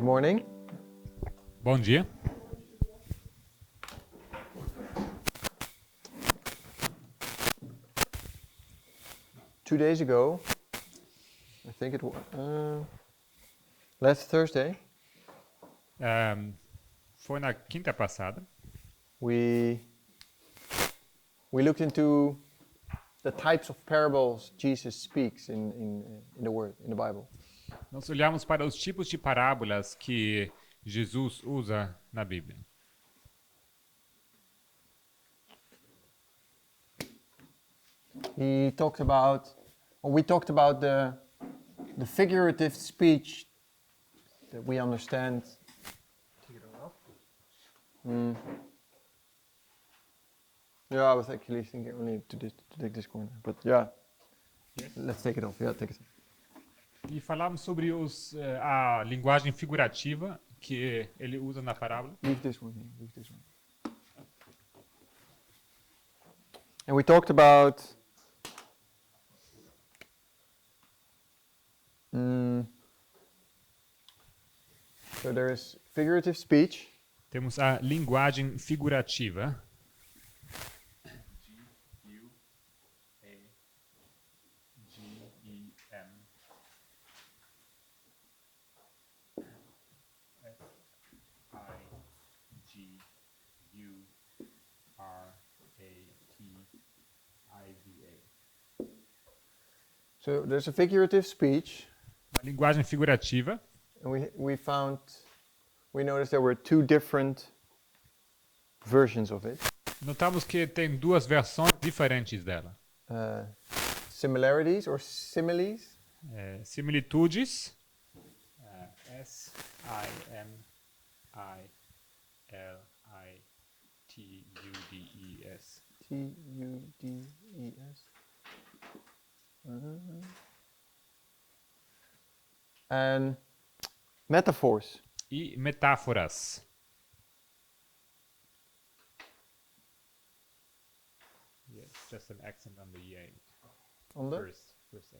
morning. Bom dia. Two days ago, I think it was last Thursday, Foi na quinta passada. we looked into the types of parables Jesus speaks in the Word, in the Bible. Nós olhamos para os tipos de parábolas que Jesus usa na Bíblia. We talked about the figurative speech that we understand. Yeah, I was actually thinking only to take this corner, but yeah, let's take it off. Yeah, take it off. E falamos sobre a linguagem figurativa que ele usa na parábola. Leave this one here. Leave this one. And we talked about so there is figurative speech. Temos a linguagem figurativa. So there's a figurative speech. A linguagem figurativa. And we noticed there were two different versions of it. Notamos que tem duas versões diferentes dela. Similarities or similes. Similitudes. S-I-M-I-L-I-T-U-D-E-S. T-U-D-E-S. And metaphors. E metáforas. Yes, just an accent on the E. On the? First A.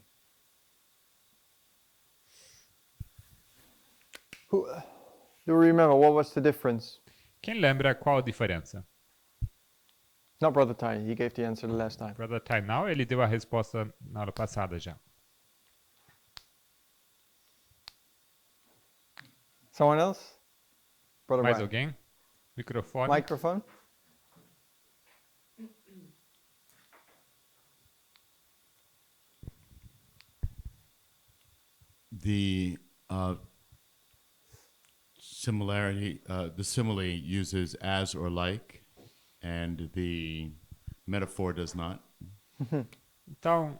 Do you remember what was the difference? Quem lembra qual a diferença? Not Brother Ty, he gave the answer the last time. Brother Tainal, ele deu a resposta na aula passada já. Someone else? Brother Mais Brian. alguém? Microfone. Microphone? The similarity, the simile uses as or like, and the metaphor does not. Então,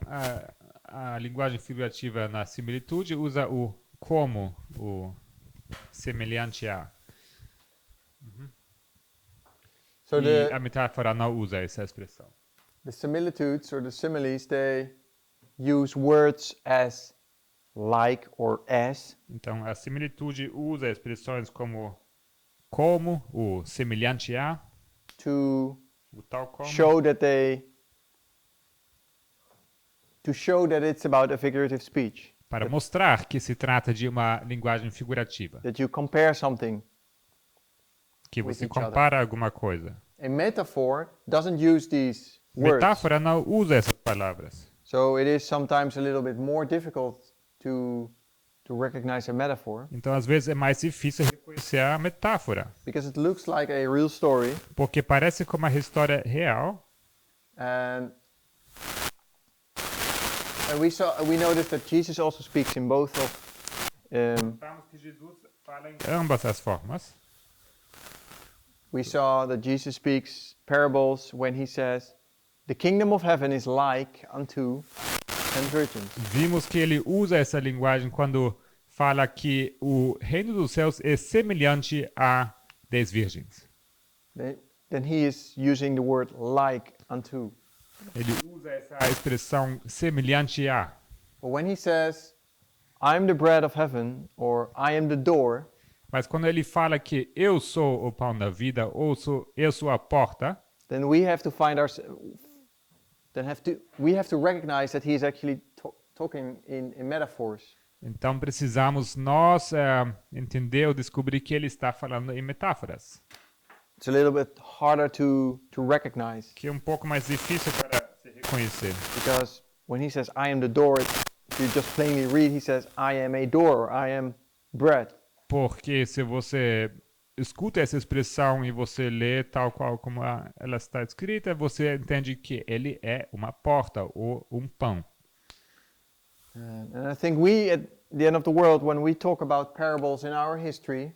a linguagem figurativa na similitude usa o como, o semelhante a. So E a metáfora não usa essa expressão. the similitudes or the similes, they use words as like or as. Então, a similitude usa expressões como, o semelhante a, To o tal como, show that it's about a figurative speech. para mostrar que se trata de uma linguagem figurativa, That you compare something. que with você each other. compara alguma coisa. A metaphor doesn't use these words. Metáfora não usa essas palavras. So it is sometimes a little bit more difficult to recognize a metaphor. Então, às vezes, é mais difícil reconhecer a metáfora, Because it looks like a real story. porque parece como uma história real. And we noticed that Jesus also speaks in both of Notamos que Jesus fala em ambas as formas. we saw that Jesus speaks parables when he says, "The kingdom of heaven is like unto 10 virgins." Vimos que ele usa essa linguagem quando fala que o reino dos céus é semelhante a 10 virgens. Then he is using the word like unto. Ele usa essa expressão semelhante a. But when he says, "I am the bread of heaven," or "I am the door," Mas quando ele fala que eu sou o pão da vida, ou eu sou a porta, then we have to we have to recognize that he is actually talking in metaphors. Então precisamos nós entender ou descobrir que ele está falando em metáforas, It's a little bit harder to recognize que é um pouco mais difícil para se reconhecer. because when he says, I am the door, if you just plainly read, he says, I am a door, or I am bread. Porque se você escuta essa expressão e você lê tal qual como ela está escrita, você entende que ele é uma porta ou um pão. And I think we, at the end of the world, when we talk about parables in our history,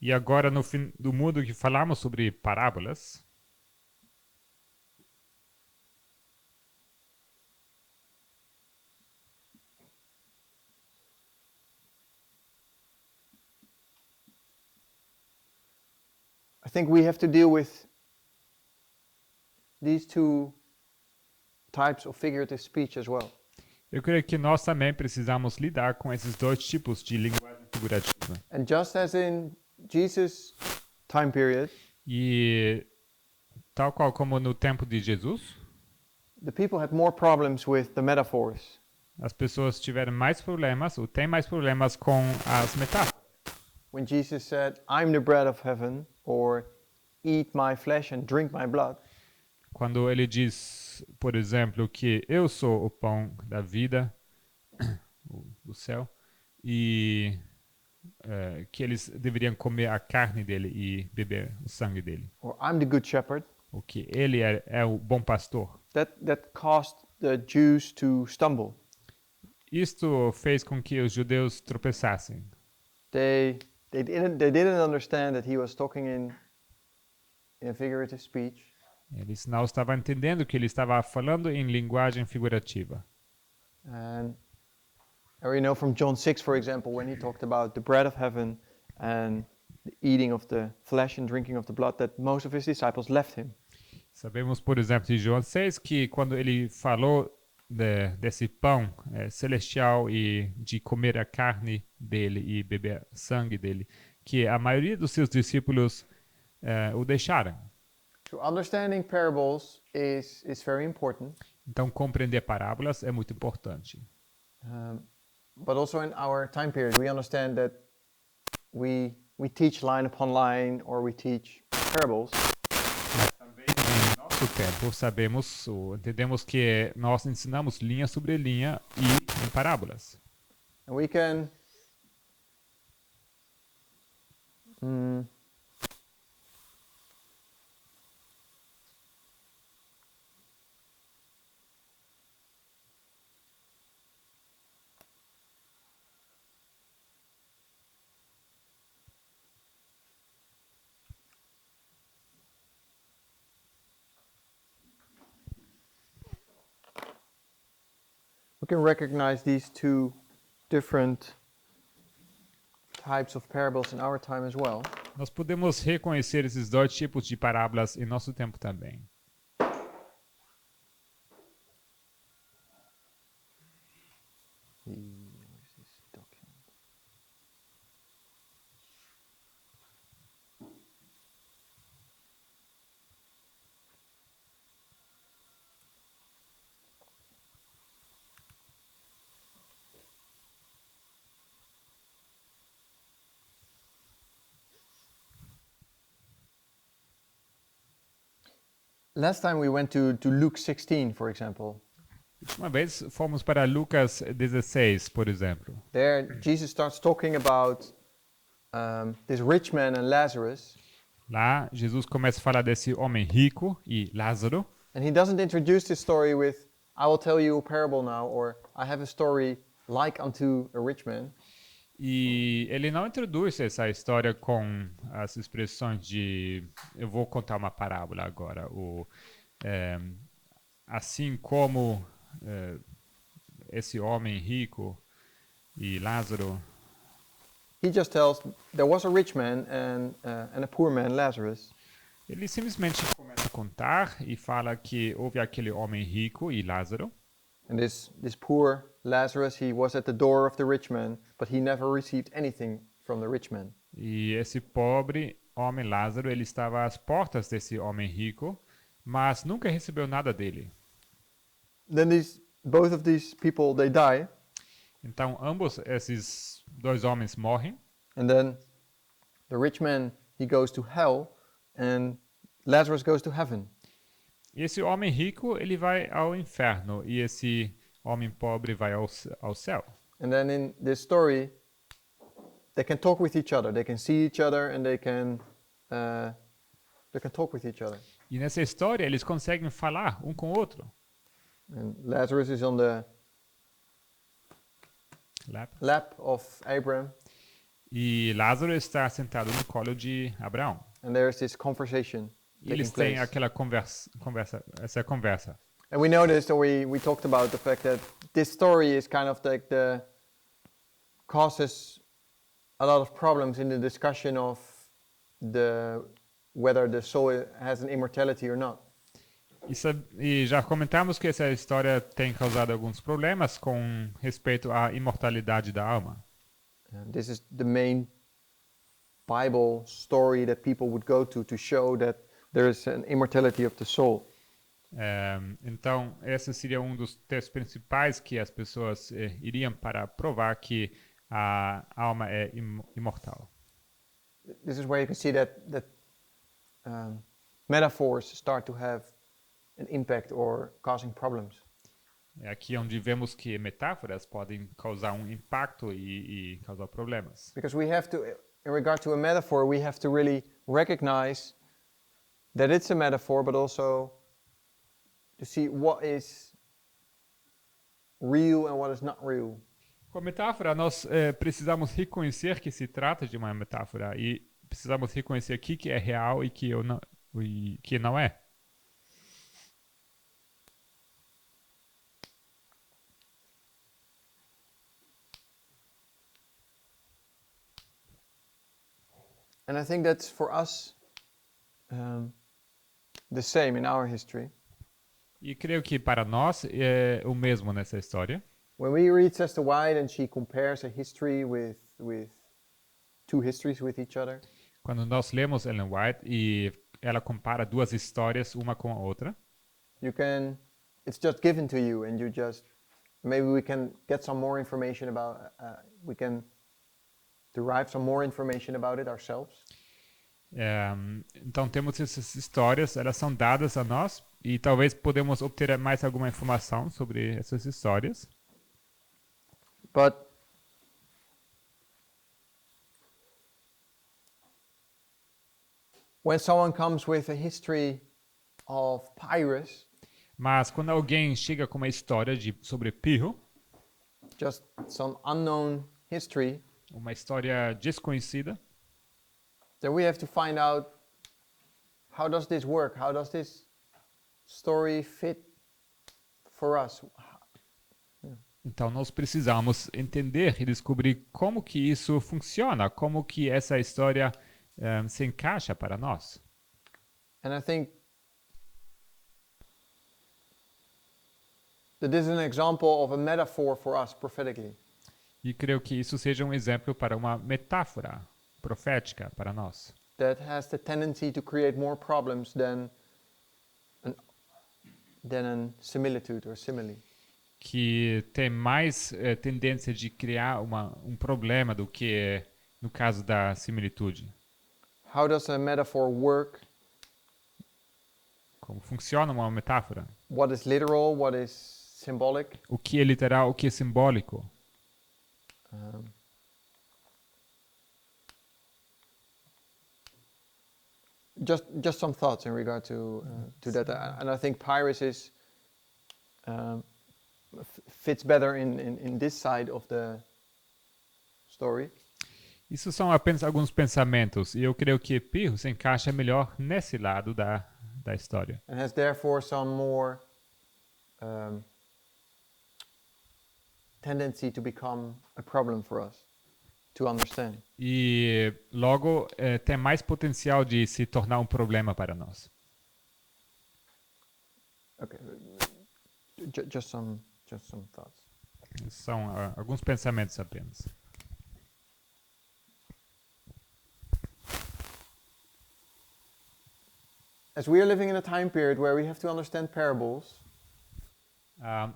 E agora, no fim do mundo, que falamos sobre parábolas, I think we have to deal with these two types of figurative speech as well. eu creio que nós também precisamos lidar com esses dois tipos de linguagem figurativa. And just as in Jesus' time period, E tal qual como no tempo de Jesus, the people had more problems with the metaphors. as pessoas tiveram mais problemas, ou têm mais problemas com as metáforas. When Jesus said, I'm the bread of heaven, or eat my flesh and drink my blood, Quando ele diz, por exemplo, que eu sou o pão da vida, do céu, e que eles deveriam comer a carne dele e beber o sangue dele. or I'm the good shepherd, O que ele é o bom pastor. that caused the Jews to stumble. Isto fez com que os judeus tropeçassem. They didn't understand that he was talking in figurative speech. Eles não estavam entendendo que ele estava falando em linguagem figurativa. And we know from John 6, for example, when he talked about the bread of heaven and the eating of the flesh and drinking of the blood, that most of his disciples left him. Sabemos, por exemplo, de João 6, que quando ele falou desse pão celestial e de comer a carne dele e beber sangue dele, que a maioria dos seus discípulos o deixaram. So understanding parables is very important, Então, compreender parábolas é muito importante. but also in our time period, we understand that we teach line upon line, or we teach parables, Mas também em nosso tempo sabemos, ou entendemos que nós ensinamos linha sobre linha e em parábolas. and we can recognize these two different types of parables in our time as well. Nós podemos reconhecer esses dois tipos de parábolas em nosso tempo também. Last time we went to Luke 16, for example. Uma vez fomos para Lucas 16, por exemplo. There, Jesus starts talking about this rich man and Lazarus, Lá, Jesus começa a falar desse homem rico e Lázaro. and he doesn't introduce this story with, I will tell you a parable now, or I have a story like unto a rich man. E ele não introduz essa história com as expressões de eu vou contar uma parábola agora, ou assim como esse homem rico e Lázaro. He just tells, there was a rich man and a poor man, Lazarus. Ele simplesmente começa a contar e fala que houve aquele homem rico e Lázaro. And this poor Lazarus, he was at the door of the rich man, but he never received anything from the rich man. E esse pobre homem Lázaro, ele estava às portas desse homem rico, mas nunca recebeu nada dele. Then both of these people, they die. Então, ambos esses dois homens morrem. And then the rich man, he goes to hell, and Lazarus goes to heaven. E esse homem rico, ele vai ao inferno. E esse homem pobre vai ao céu. And then in this story, they can talk with each other. They can see each other, and they can talk with each other. E nessa história, eles conseguem falar um com o outro. And Lazarus is on the lap of Abraham, E Lázaro está sentado no colo de Abraão. and there's this conversation E eles taking têm place. aquela essa conversa. And we noticed, or we talked about the fact that this story is kind of like causes a lot of problems in the discussion of whether the soul has an immortality or not. E já comentamos que essa história tem causado alguns problemas com respeito à imortalidade da alma. This is the main Bible story that people would go to show that there is an immortality of the soul. Então, esse seria um dos textos principais que as pessoas iriam para provar que a alma é imortal. This is where you can see that metaphors start to have an impact or causing problems. É aqui onde vemos que metáforas podem causar um impacto e causar problemas. Because we have to, in regard to a metaphor, we have to really recognize that it's a metaphor, but also to see what is real and what is not real. Com a metáfora, nós precisamos reconhecer que se trata de uma metáfora e precisamos reconhecer o que é real e que não é. And I think that's for us the same in our history. E creio que para nós é o mesmo nessa história. When we read Sister White and she compares a history with two histories with each other, Quando nós lemos Ellen White e ela compara duas histórias uma com a outra, it's just given to you, and you just, maybe we can get some more information about, we can derive some more information about it ourselves. então temos essas histórias, elas são dadas a nós e talvez podemos obter mais alguma informação sobre essas histórias. But when someone comes with a history of Pyrrhus, Mas quando alguém chega com uma história sobre Pirro, just some unknown history, uma história desconhecida, then we have to find out, how does this work? How does this story fit for us? então nós precisamos entender e descobrir como que isso funciona, como que essa história se encaixa para nós. And I think that this is an example of a metaphor for us prophetically. E creio que isso seja um exemplo para uma metáfora profética para nós. That has the tendency to create more problems than a similitude or simile. Que tem mais tendência de criar um problema do que no caso da similitude. How does a metaphor work? Como funciona uma metáfora? What is literal? What is symbolic? O que é literal, o que é simbólico? Just some thoughts in regard to that, and I think Pyrrhus is fits better in this side of the story. Isso são apenas alguns pensamentos e eu creio que Pirro se encaixa melhor nesse lado da história. And has therefore some more tendency to become a problem for us to understand. E logo tem mais potencial de se tornar um problema para nós. Okay, just some thoughts. São alguns pensamentos apenas. As we are living in a time period where we have to understand parables,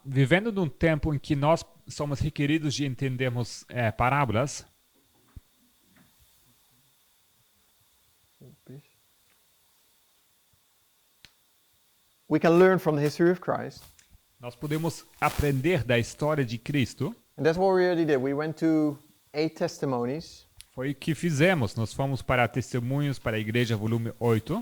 Vivendo num tempo em que nós somos requeridos de entendermos parábolas, we can learn from the history of Christ. nós podemos aprender da história de Cristo. And that's what we already did. We went to 8 testimonies. Foi o que fizemos. Nós fomos para Testemunhos para a Igreja, volume 8.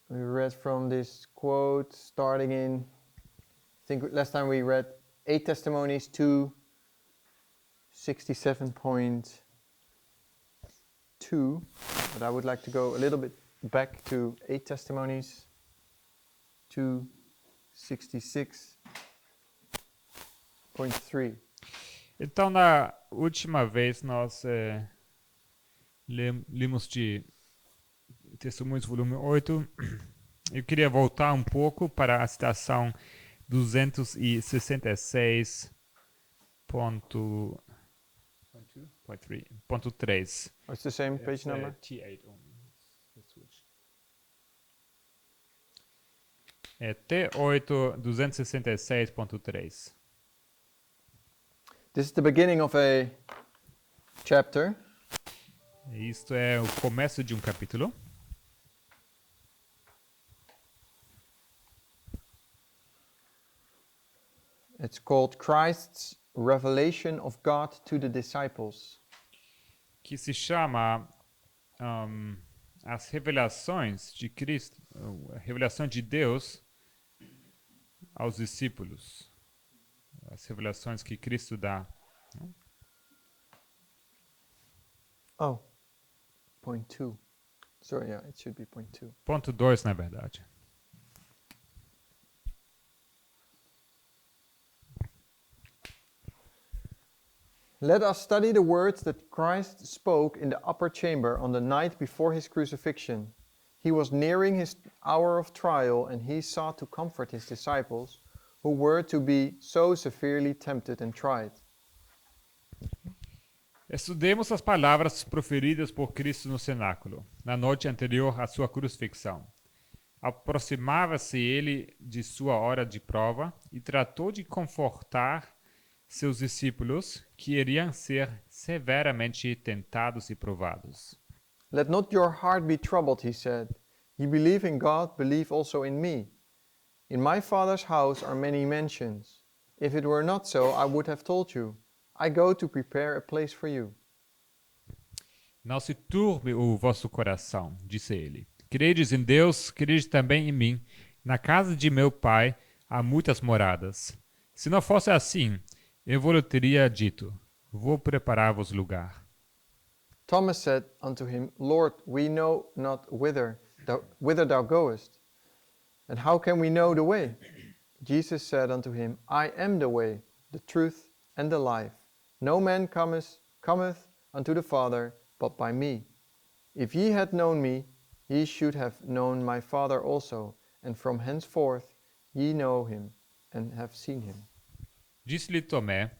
We read from this quote starting in, I think last time we read 8 testimonies to 67.2, but I would like to go a little bit back to 8 testimonies to 66.3. Então, na última vez, nós lemos de Testemunhos, volume 8. Eu queria voltar um pouco para a citação 266.3. Oh, it's the same page number? T8 only. É T8 266.3. This is the beginning of a chapter. Isto é o começo de um capítulo. It's called Christ's Revelation of God to the Disciples. Que se chama as revelações de Cristo, a revelação de Deus aos discípulos. As revelações que Cristo dá. Oh, point 2. Sorry, yeah, it should be point 2. Ponto 2, na verdade. Let us study the words that Christ spoke in the upper chamber on the night before his crucifixion. He was nearing his hour of trial, and he sought to comfort his disciples, who were to be so severely tempted and tried. Estudemos as palavras proferidas por Cristo no cenáculo, na noite anterior à sua crucifixão. Aproximava-se ele de sua hora de prova e tratou de confortar seus discípulos, que iriam ser severamente tentados e provados. Let not your heart be troubled, he said. You believe in God, believe also in me. In my Father's house are many mansions. If it were not so, I would have told you. I go to prepare a place for you. Não se turbe o vosso coração, disse ele. Credes em Deus, crede também em mim. Na casa de meu Pai há muitas moradas. Se não fosse assim, eu vos teria dito, vou preparar-vos lugar. Thomas said unto him, Lord, we know not whither thou goest, and how can we know the way? Jesus said unto him, I am the way, the truth, and the life. No man cometh unto the Father but by me. If ye had known me, ye should have known my Father also, and from henceforth ye know him, and have seen him. Disse-lhe Tomé,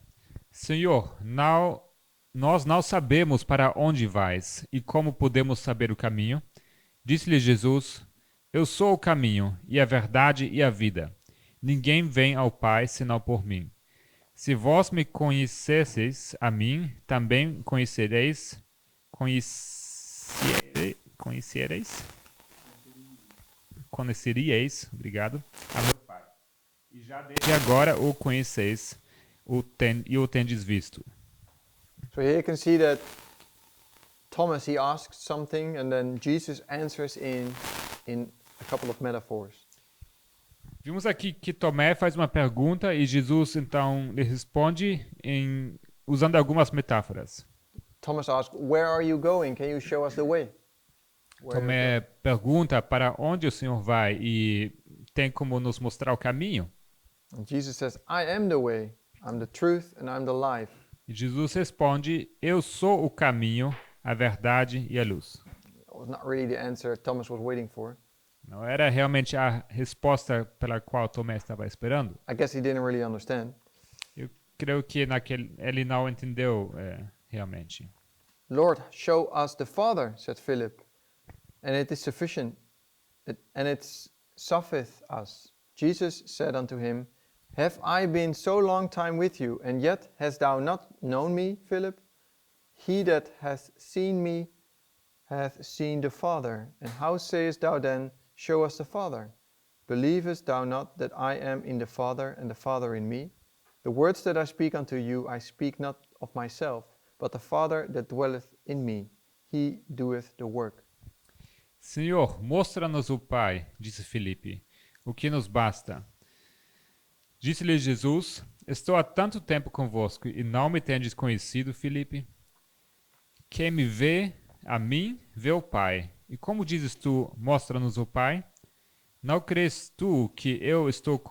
Senhor, nós não sabemos para onde vais, e como podemos saber o caminho? Disse-lhe Jesus, eu sou o caminho, e a verdade e a vida. Ninguém vem ao Pai senão por mim. Se vós me conhecesseis a mim, também conhecereis, obrigado, a meu Pai. E já desde agora o conheceis e o tendes visto. So here you can see that Thomas, he asks something and then Jesus answers in a couple of metaphors. Vimos aqui que Tomé faz uma pergunta e Jesus então lhe responde usando algumas metáforas. Thomas asks, where are you going? Can you show us the way? Tomé pergunta para onde o Senhor vai e tem como nos mostrar o caminho. And Jesus says, I am the way, I'm the truth, and I'm the life. E Jesus responde, eu sou o caminho, a verdade e a luz. That was not really the answer Thomas was waiting for. Não era realmente a resposta pela qual Tomé estava esperando. I guess he didn't really understand. Eu creio que ele não entendeu realmente. Lord, show us the Father, said Philip, and it's suffereth us. Jesus said unto him, Have I been so long time with you, and yet hast thou not known me, Philip? He that hath seen me hath seen the Father. And how sayest thou then, Show us the Father? Believest thou not that I am in the Father, and the Father in me? The words that I speak unto you, I speak not of myself, but the Father that dwelleth in me, he doeth the work. Senhor, mostra-nos o Pai, disse Filipe, o que nos basta. Disse-lhe Jesus, estou há tanto tempo convosco e não me tendes conhecido, Filipe? Quem me vê, a mim, vê o Pai. E como dizes tu, mostra-nos o Pai? Não crês tu que eu estou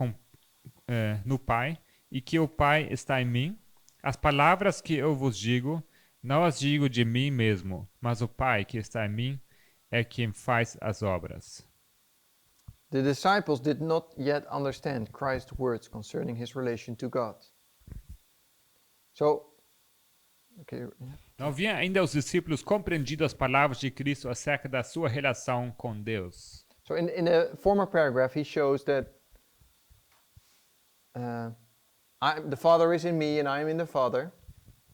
no Pai e que o Pai está em mim? As palavras que eu vos digo, não as digo de mim mesmo, mas o Pai que está em mim é quem faz as obras. The disciples did not yet understand Christ's words concerning his relation to God. So, okay. Não haviam ainda os discípulos compreendido as palavras de Cristo acerca da sua relação com Deus. So in the former paragraph, he shows that the Father is in me and I am in the Father.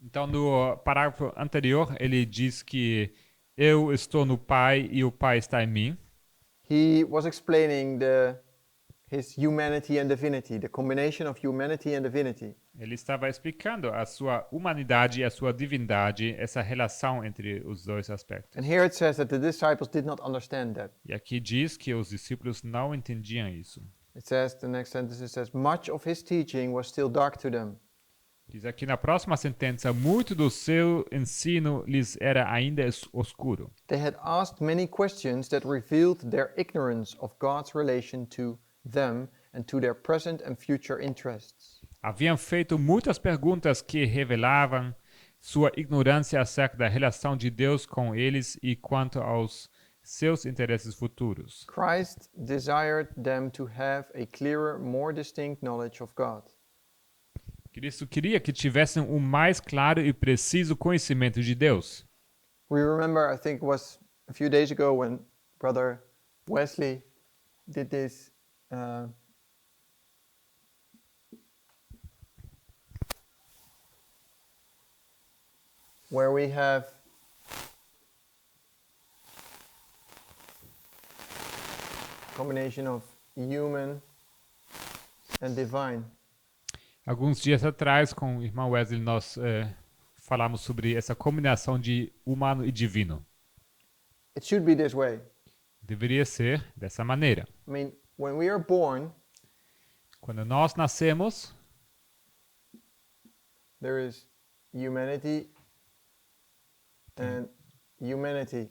Então, no parágrafo anterior, ele diz que eu estou no Pai e o Pai está em mim. He was explaining his humanity and divinity, the combination of humanity and divinity. Ele estava explicando a sua humanidade e a sua divindade, essa relação entre os dois aspectos. And here it says that the disciples did not understand that. E aqui diz que os discípulos não entendiam isso. It says, the next sentence, it says, much of his teaching was still dark to them. Diz aqui na próxima sentença, muito do seu ensino lhes era ainda oscuro. They had asked many questions that revealed their ignorance of God's relation to them and to their present and future interests. Haviam feito muitas perguntas que revelavam sua ignorância acerca da relação de Deus com eles e quanto aos seus interesses futuros. Christ desired them to have a clearer, more distinct knowledge of God. Cristo queria que tivessem um mais claro e preciso conhecimento de Deus. We remember, I think it was a few days ago when Brother Wesley did this where we have a combination of human and divine. Alguns dias atrás, com o irmão Wesley, nós falamos sobre essa combinação de humano e divino. It should be this way. Deveria ser dessa maneira. I mean, when we are born, Quando nós nascemos, there is humanity and humanity.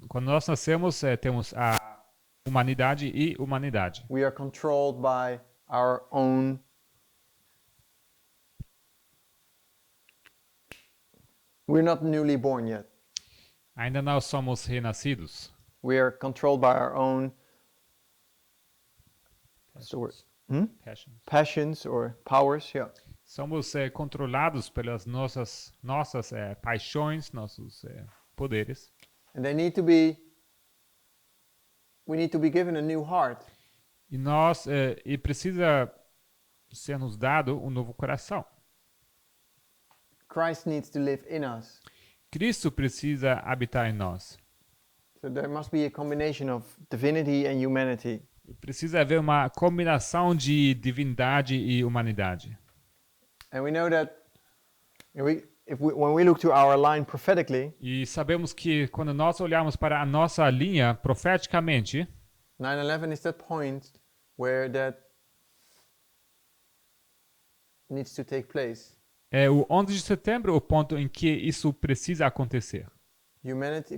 quando nós nascemos, temos a humanidade e humanidade. We are controlled by our own We're not newly born yet. Ainda não somos renascidos. We are controlled by our own what's the word? Passions or powers, yeah. Somos controlados pelas nossas paixões, nossos poderes. And we need to be given a new heart. E precisa ser nos dado um novo coração. Christ needs to live in us. Cristo precisa habitar em nós. So there must be a combination of divinity and humanity. Precisa haver uma combinação de divindade e humanidade. And we know that when we look to our line prophetically, E sabemos que quando nós olhamos para a nossa linha profeticamente, 9/11 is that point where that needs to take place. é o 11 de setembro o ponto em que isso precisa acontecer.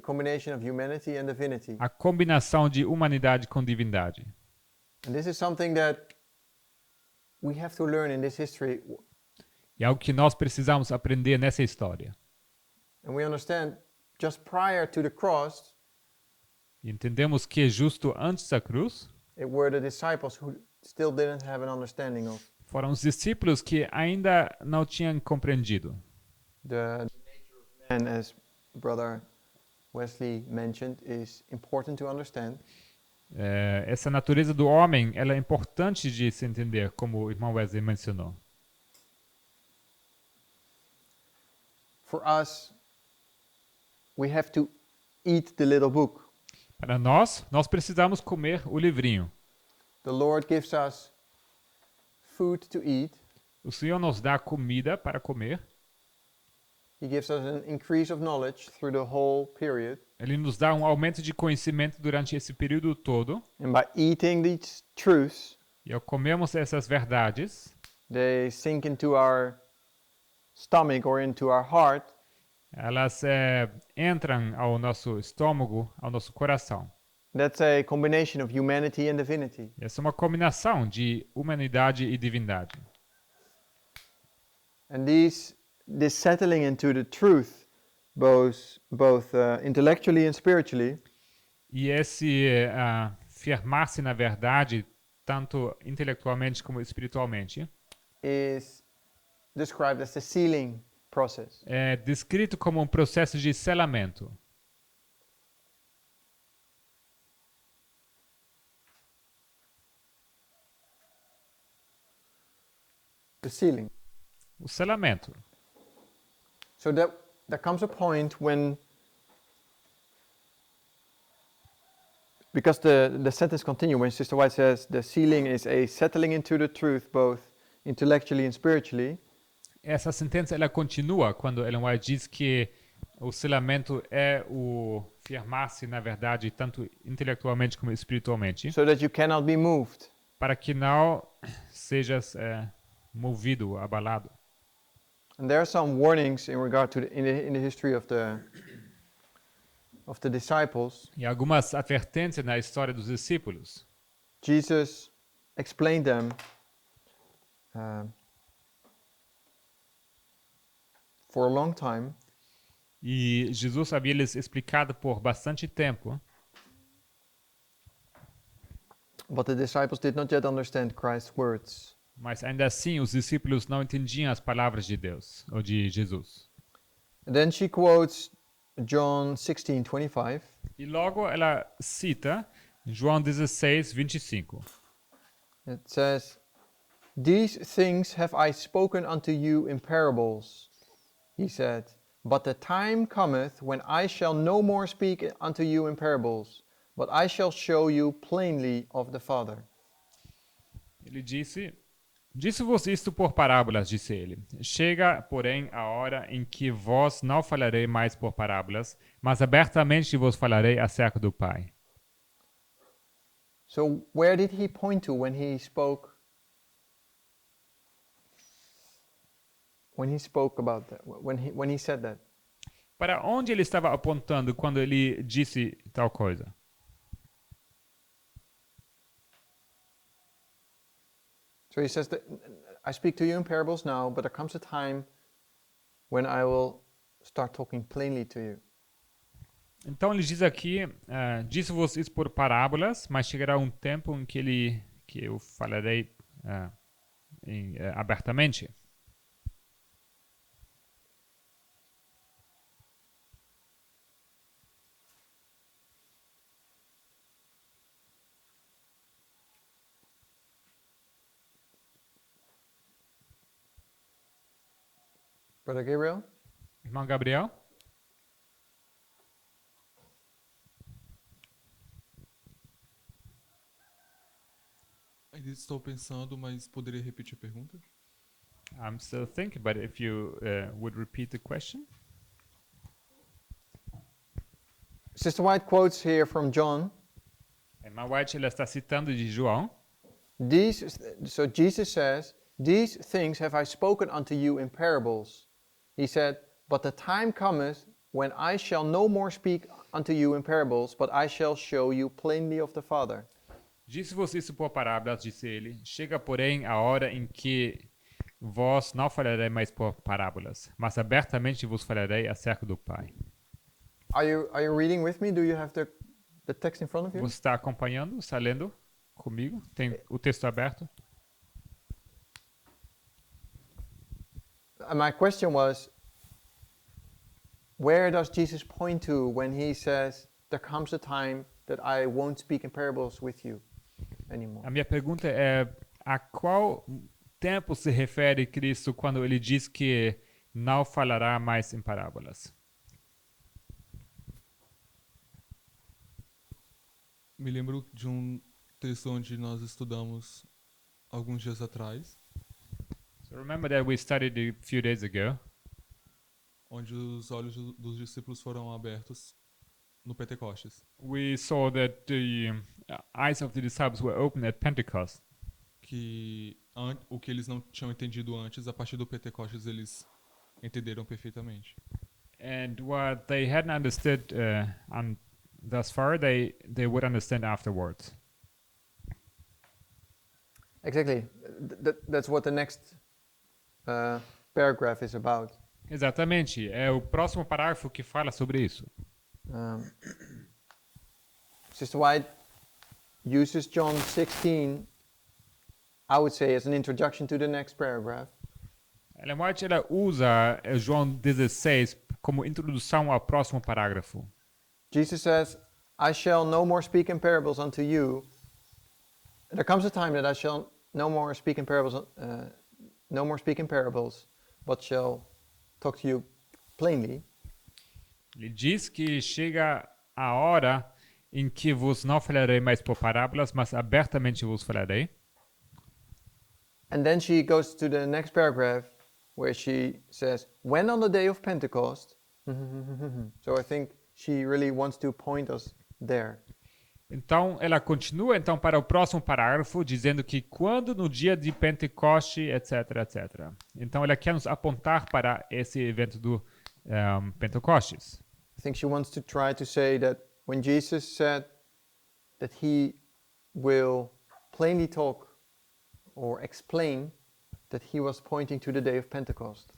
Combination of humanity and divinity. A combinação de humanidade com divindade. And this is something that we have to learn in this history. E é algo que nós precisamos aprender nessa história. And we understand just prior to the cross, E entendemos que justo antes da cruz, it were the disciples who still didn't have an understanding of foram os discípulos que ainda não tinham compreendido. the nature of man, as Brother Wesley mentioned, is important to understand. Essa natureza do homem, ela é importante de se entender, como o irmão Wesley mencionou. For us, we have to eat the little book. Para nós precisamos comer o livrinho. The Lord gives us food to eat. O Senhor nos dá comida para comer. He gives us an increase of knowledge through the whole period. Ele nos dá um aumento de conhecimento durante esse período todo. And by eating these truths, E ao comermos essas verdades, they sink into our stomach or into our heart. elas entram ao nosso estômago, ao nosso coração. That's a combination of humanity and divinity. Essa é uma combinação de humanidade e divindade. And this settling into the truth, both intellectually and spiritually, E esse firmar-se na verdade, tanto intelectualmente como espiritualmente, is described as the sealing process. é descrito como um processo de selamento. The sealing. O selamento. So that there comes a point when, because the sentence continues when Sister White says the sealing is a settling into the truth both intellectually and spiritually. Essa sentença ela continua quando Ellen White diz que o selamento é o firmar-se na verdade tanto intelectualmente como espiritualmente, So that you cannot be moved. para que não sejas movido, abalado. And there are some warnings in regard to in the history of the disciples. E algumas advertências na história dos discípulos. Jesus explained them for a long time. E Jesus havia lhes explicado por bastante tempo, But the disciples did not yet understand Christ's words. mas ainda assim os discípulos não entendiam as palavras de Deus ou de Jesus. And then she quotes John 16:25. E logo ela cita João 16, 25. It says, "These things have I spoken unto you in parables," he said, "but the time cometh when I shall no more speak unto you in parables, but I shall show you plainly of the Father." Ele disse-vos isto por parábolas, disse ele. Chega, porém, a hora em que vós não falarei mais por parábolas, mas abertamente vos falarei acerca do Pai. So where did he point to when he spoke? When he spoke about that, when he said that? Para onde ele estava apontando quando ele disse tal coisa? So he says that I speak to you in parables now, but there comes a time when I will start talking plainly to you. Então ele diz aqui, disse-vos isso por parábolas, mas chegará um tempo em que eu falarei abertamente. Brother Gabriel? Irmão Gabriel? Ainda estou pensando, mas poderia repetir a pergunta? I'm still thinking, but if you would repeat the question. Sister White quotes here from John. Irmã White ela está citando de João. So Jesus says, "These things have I spoken unto you in parables." He said, "But the time cometh when I shall no more speak unto you in parables, but I shall show you plainly of the Father." Disse-vos isso por parábolas, disse ele. Chega, porém, a hora em que vós não falarei mais por parábolas, mas abertamente vos falarei acerca do Pai. Are you reading with me? Do you have the text in front of you? Você está acompanhando? Está lendo comigo? Tem o texto aberto? My question was, where does Jesus point to when he says, "There comes a time that I won't speak in parables with you anymore? A minha pergunta é: a qual tempo se refere Cristo quando ele diz que não falará mais em parábolas? Me lembro de texto onde nós estudamos alguns dias atrás, So remember that we studied a few days ago, onde os olhos dos discípulos foram abertos no Pentecostes. we saw that the eyes of the disciples were opened at Pentecost. Que o que eles não tinham entendido antes, a partir do Pentecostes eles entenderam perfeitamente. And what they hadn't understood thus far, they would understand afterwards. Exactly. That's what the next paragraph is about. Exatamente. É o próximo parágrafo que fala sobre isso. Sister White uses John 16, I would say, as an introduction to the next paragraph. Ellen White ela usa João 16 como introdução ao próximo parágrafo. Jesus says, I shall no more speak in parables unto you. There comes a time that I shall no more speak in parables, but shall talk to you plainly. Ele diz que chega a hora em que vos não falarei mais por parábolas, mas abertamente vos falarei. And then she goes to the next paragraph where she says, when on the day of Pentecost. So I think she really wants to point us there. Então, ela continua então para o próximo parágrafo, dizendo que quando no dia de Pentecoste, etc, etc. Então, ela quer nos apontar para esse evento do Pentecostes. I think she wants to try to say that when Jesus said that he will plainly talk or explain, that he was pointing to the day of Pentecost.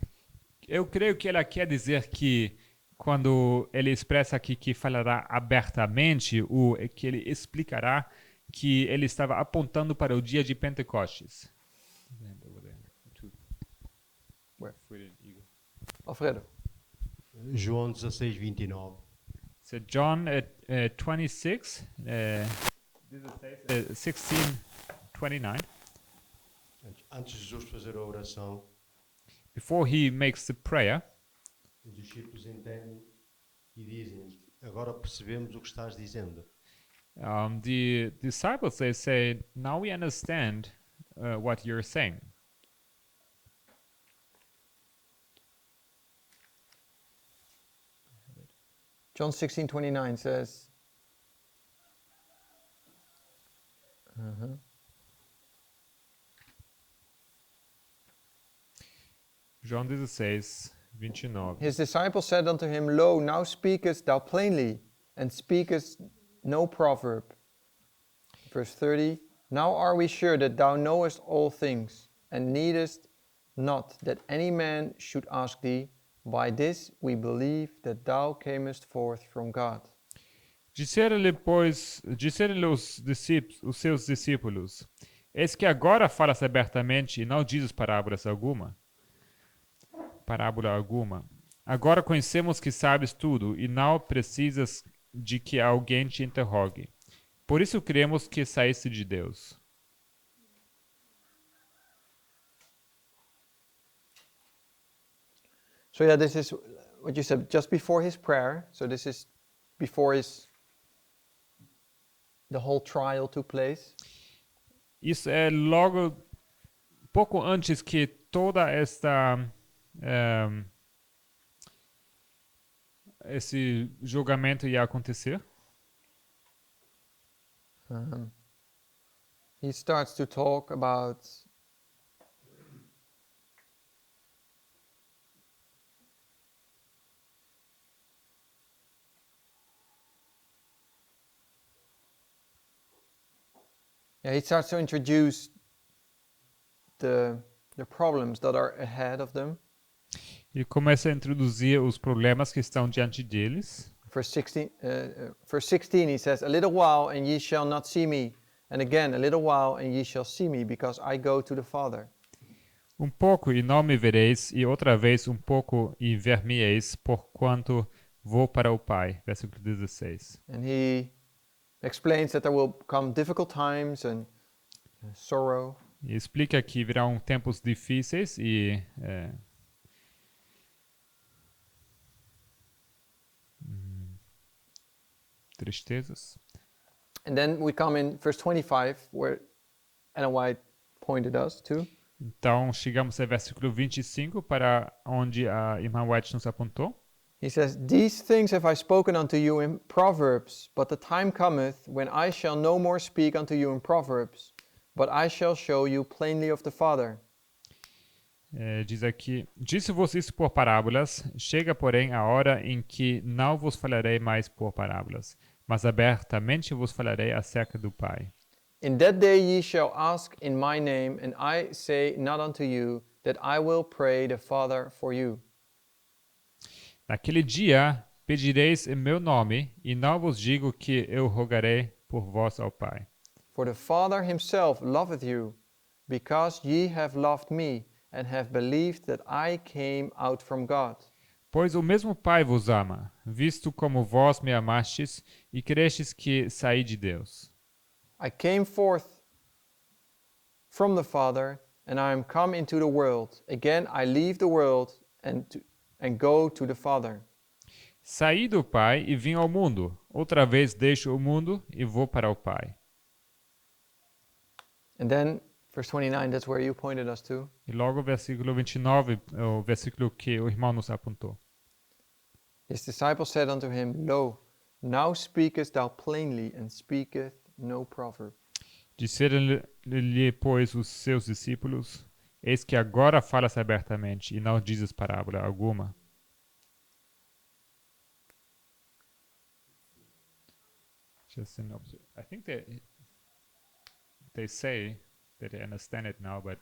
Eu creio que ela quer dizer que quando ele expressa aqui que falará abertamente, que ele explicará que ele estava apontando para o dia de Pentecostes. Where? Alfredo. João 16, 29. So John 26, 16, 29. Antes de Jesus fazer a oração, Before he makes the prayer, os discípulos entendem e dizem: agora percebemos o que estás dizendo. the disciples, they say, now we understand what you're saying. John 16:29 says, João 16, 29. his disciples said unto him, Lo, now speakest thou plainly, and speakest no proverb. Verse 30, now are we sure that thou knowest all things, and needest not that any man should ask thee. By this we believe that thou camest forth from God. Disseram-lhe os seus discípulos, eis que agora falas abertamente e não dizes parábola alguma. Agora conhecemos que sabes tudo e não precisas de que alguém te interrogue. Por isso cremos que saíste de Deus. So yeah, this is what you said just before his prayer. So this is before the whole trial took place. Isso é logo pouco antes que toda esse julgamento ia acontecer. He starts to talk about he starts to introduce the problems that are ahead of them. E começa a introduzir os problemas que estão diante deles. Verse 16 he says, a little while and ye shall not see me, and again a little while and ye shall see me, because I go to the Father. Um pouco e não me vereis, e outra vez um pouco e ver-me-eis, porquanto vou para o Pai. Versículo 16. And he explains that there will come difficult times and sorrow. E explica que virão tempos difíceis e tristezas. And then we come in verse 25, where Ellen White pointed us to. Então, chegamos ao versículo 25, para onde a irmã White nos apontou. He says, "These things have I spoken unto you in Proverbs, but the time cometh when I shall no more speak unto you in Proverbs, but I shall show you plainly of the Father." Diz aqui, disse-vos isso por parábolas, chega, porém, a hora em que não vos falarei mais por parábolas, mas abertamente vos falarei acerca do Pai. In that day ye shall ask in my name, and I say not unto you that I will pray the Father for you. Naquele dia pedireis em meu nome, e não vos digo que eu rogarei por vós ao Pai. For the Father himself loveth you, because ye have loved me, and have believed that I came out from God. Pois o mesmo Pai vos ama, visto como vós me amastes, e crestes que saí de Deus. I came forth from the Father, and I am come into the world. Again I leave the world and go to the Father. Saí do Pai e vim ao mundo. Outra vez deixo o mundo e vou para o Pai. And then, verse 29, that's where you pointed us to. E logo o versículo 29, é o versículo que o irmão nos apontou. His disciples said unto him, Lo, now speakest thou plainly, and speaketh no proverb. Disseram-lhe, pois, os seus discípulos, eis que agora falas abertamente, e não dizes parábola alguma. Just an I think they say that they understand it now, but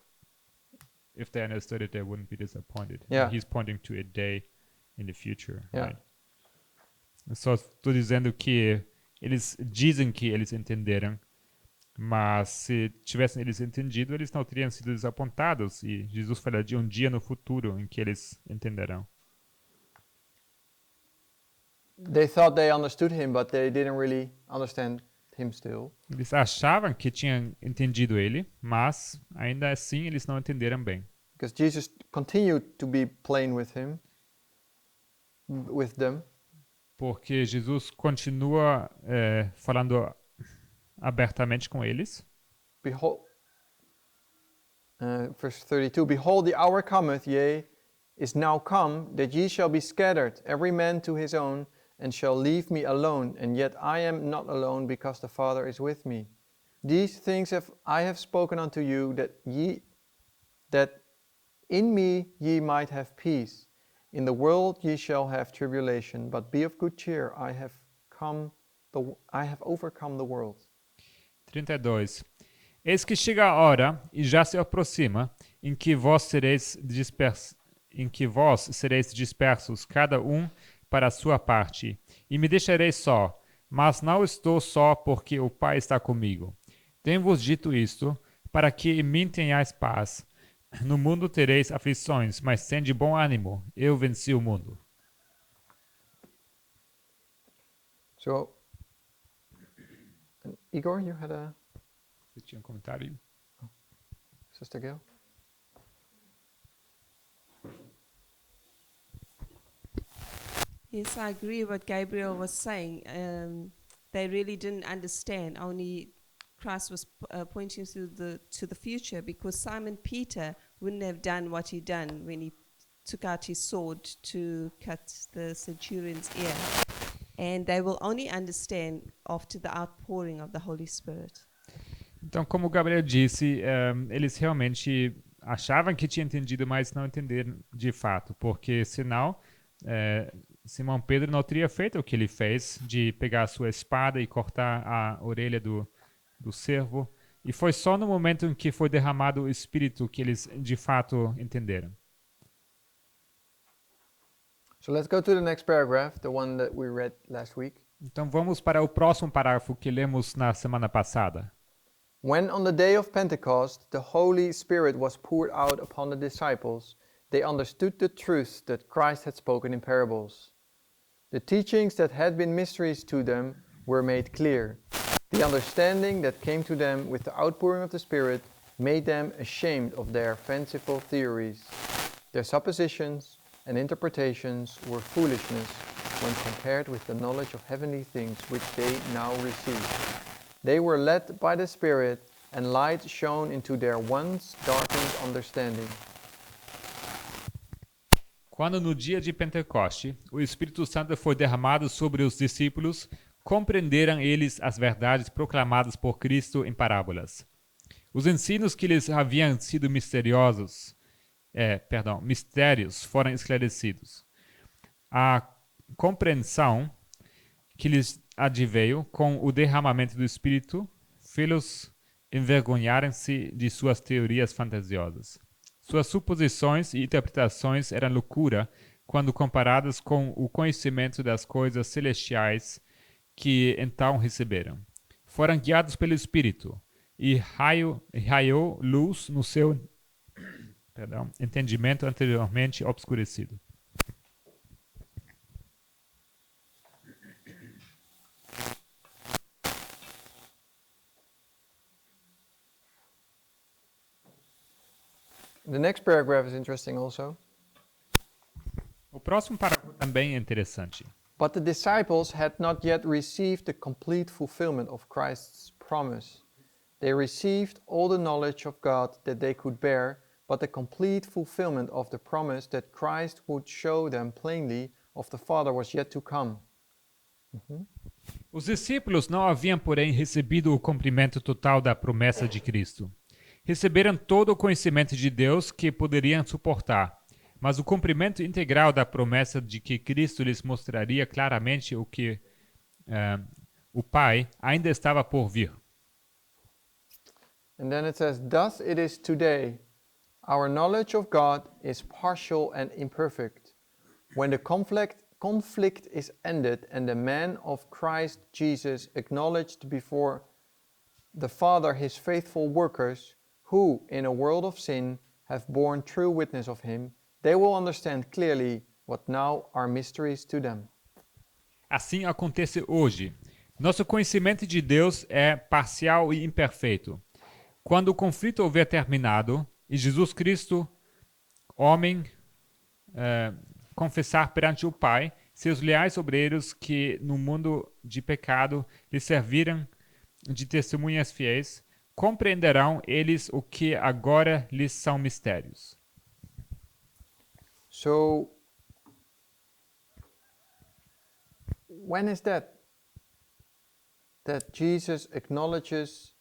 if they understood it, they wouldn't be disappointed. Yeah. He's pointing to a day in the future. Yeah. Right? Eu só estou dizendo que eles dizem que eles entenderam, mas se tivessem eles entendido, eles não teriam sido desapontados. E Jesus fala de um dia no futuro em que eles entenderão. They thought they understood him, but they didn't really understand him still. Eles achavam que tinham entendido ele, mas ainda assim eles não entenderam bem. Because Jesus continued to be plain with them. Porque Jesus continua falando abertamente com eles. Behold, verse 32, Behold, the hour cometh, yea, is now come, that ye shall be scattered, every man to his own, and shall leave me alone, and yet I am not alone, because the Father is with me. These things I have spoken unto you, that in me ye might have peace. In the world ye shall have tribulation, but be of good cheer, I have overcome the world. 32. Eis que chega a hora, e já se aproxima, em que vós sereis dispersos, cada um para a sua parte, e me deixarei só, mas não estou só, porque o Pai está comigo. Tenho-vos dito isto, para que em mim tenhais paz. No mundo tereis aflições, mas tende bom ânimo, eu venci o mundo. So, Igor, you had a... Você tinha um comentário? Sister Gail? Yes, I agree with what Gabriel was saying. They really didn't understand. Only Christ was pointing to the future, because Simon Peter wouldn't have done what he done when he took out his sword to cut the centurion's ear. And they will only understand after the outpouring of the Holy Spirit. Então, como o Gabriel disse, eles realmente achavam que tinham entendido, mas não entenderam de fato, porque senão Simão Pedro não teria feito o que ele fez, de pegar a sua espada e cortar a orelha do servo, e foi só no momento em que foi derramado o Espírito que eles de fato entenderam. So let's go to the next paragraph, the one that we read last week. Então vamos para o próximo parágrafo que lemos na semana passada. When on the day of Pentecost the Holy Spirit was poured out upon the disciples, they understood the truth that Christ had spoken in parables. The teachings that had been mysteries to them were made clear, The understanding that came to them with the outpouring of the Spirit made them ashamed of their fanciful theories. Their suppositions and interpretations were foolishness when compared with the knowledge of heavenly things which they now receive. They were led by the Spirit, and light shone into their once darkened understanding. Quando no dia de Pentecoste o Espírito Santo foi derramado sobre os discípulos, compreenderam eles as verdades proclamadas por Cristo em parábolas. Os ensinos que lhes haviam sido mistérios foram esclarecidos. A compreensão que lhes adveio com o derramamento do Espírito fê-los envergonharem-se de suas teorias fantasiosas. Suas suposições e interpretações eram loucura quando comparadas com o conhecimento das coisas celestiais que então receberam. Foram guiados pelo Espírito e raiou luz no seu entendimento anteriormente obscurecido. The next paragraph is interesting also. O próximo parágrafo também é interessante. But the disciples had not yet received the complete fulfillment of Christ's promise. They received all the knowledge of God that they could bear, but the complete fulfillment of the promise that Christ would show them plainly of the Father was yet to come. Os discípulos não haviam, porém, recebido o cumprimento total da promessa de Cristo. Receberam todo o conhecimento de Deus que poderiam suportar, mas o cumprimento integral da promessa de que Cristo lhes mostraria claramente o que o Pai ainda estava por vir. And then it says, thus it is today. Our knowledge of God is partial and imperfect. When the conflict is ended and the man of Christ Jesus acknowledged before the Father his faithful workers, who, in a world of sin, have borne true witness of him, they will understand clearly what now are mysteries to them. Assim acontece hoje. Nosso conhecimento de Deus é parcial e imperfeito. Quando o conflito houver terminado e Jesus Cristo, homem, confessar perante o Pai seus leais obreiros que no mundo de pecado lhe serviram de testemunhas fiéis, compreenderão eles o que agora lhes são mistérios. So, when is that Jesus acknowledges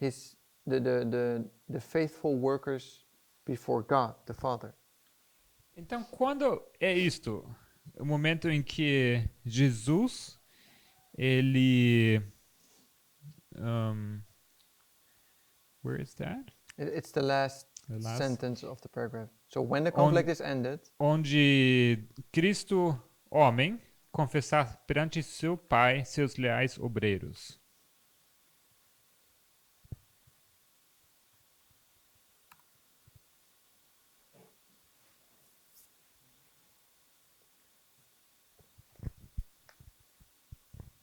the faithful workers before God, the Father? Então, quando é isto? O momento em que Jesus, ele... where is that? It's the last last- sentence of the paragraph. So when the conflict is ended, Onde Cristo, homem, confessar perante seu Pai seus leais obreiros.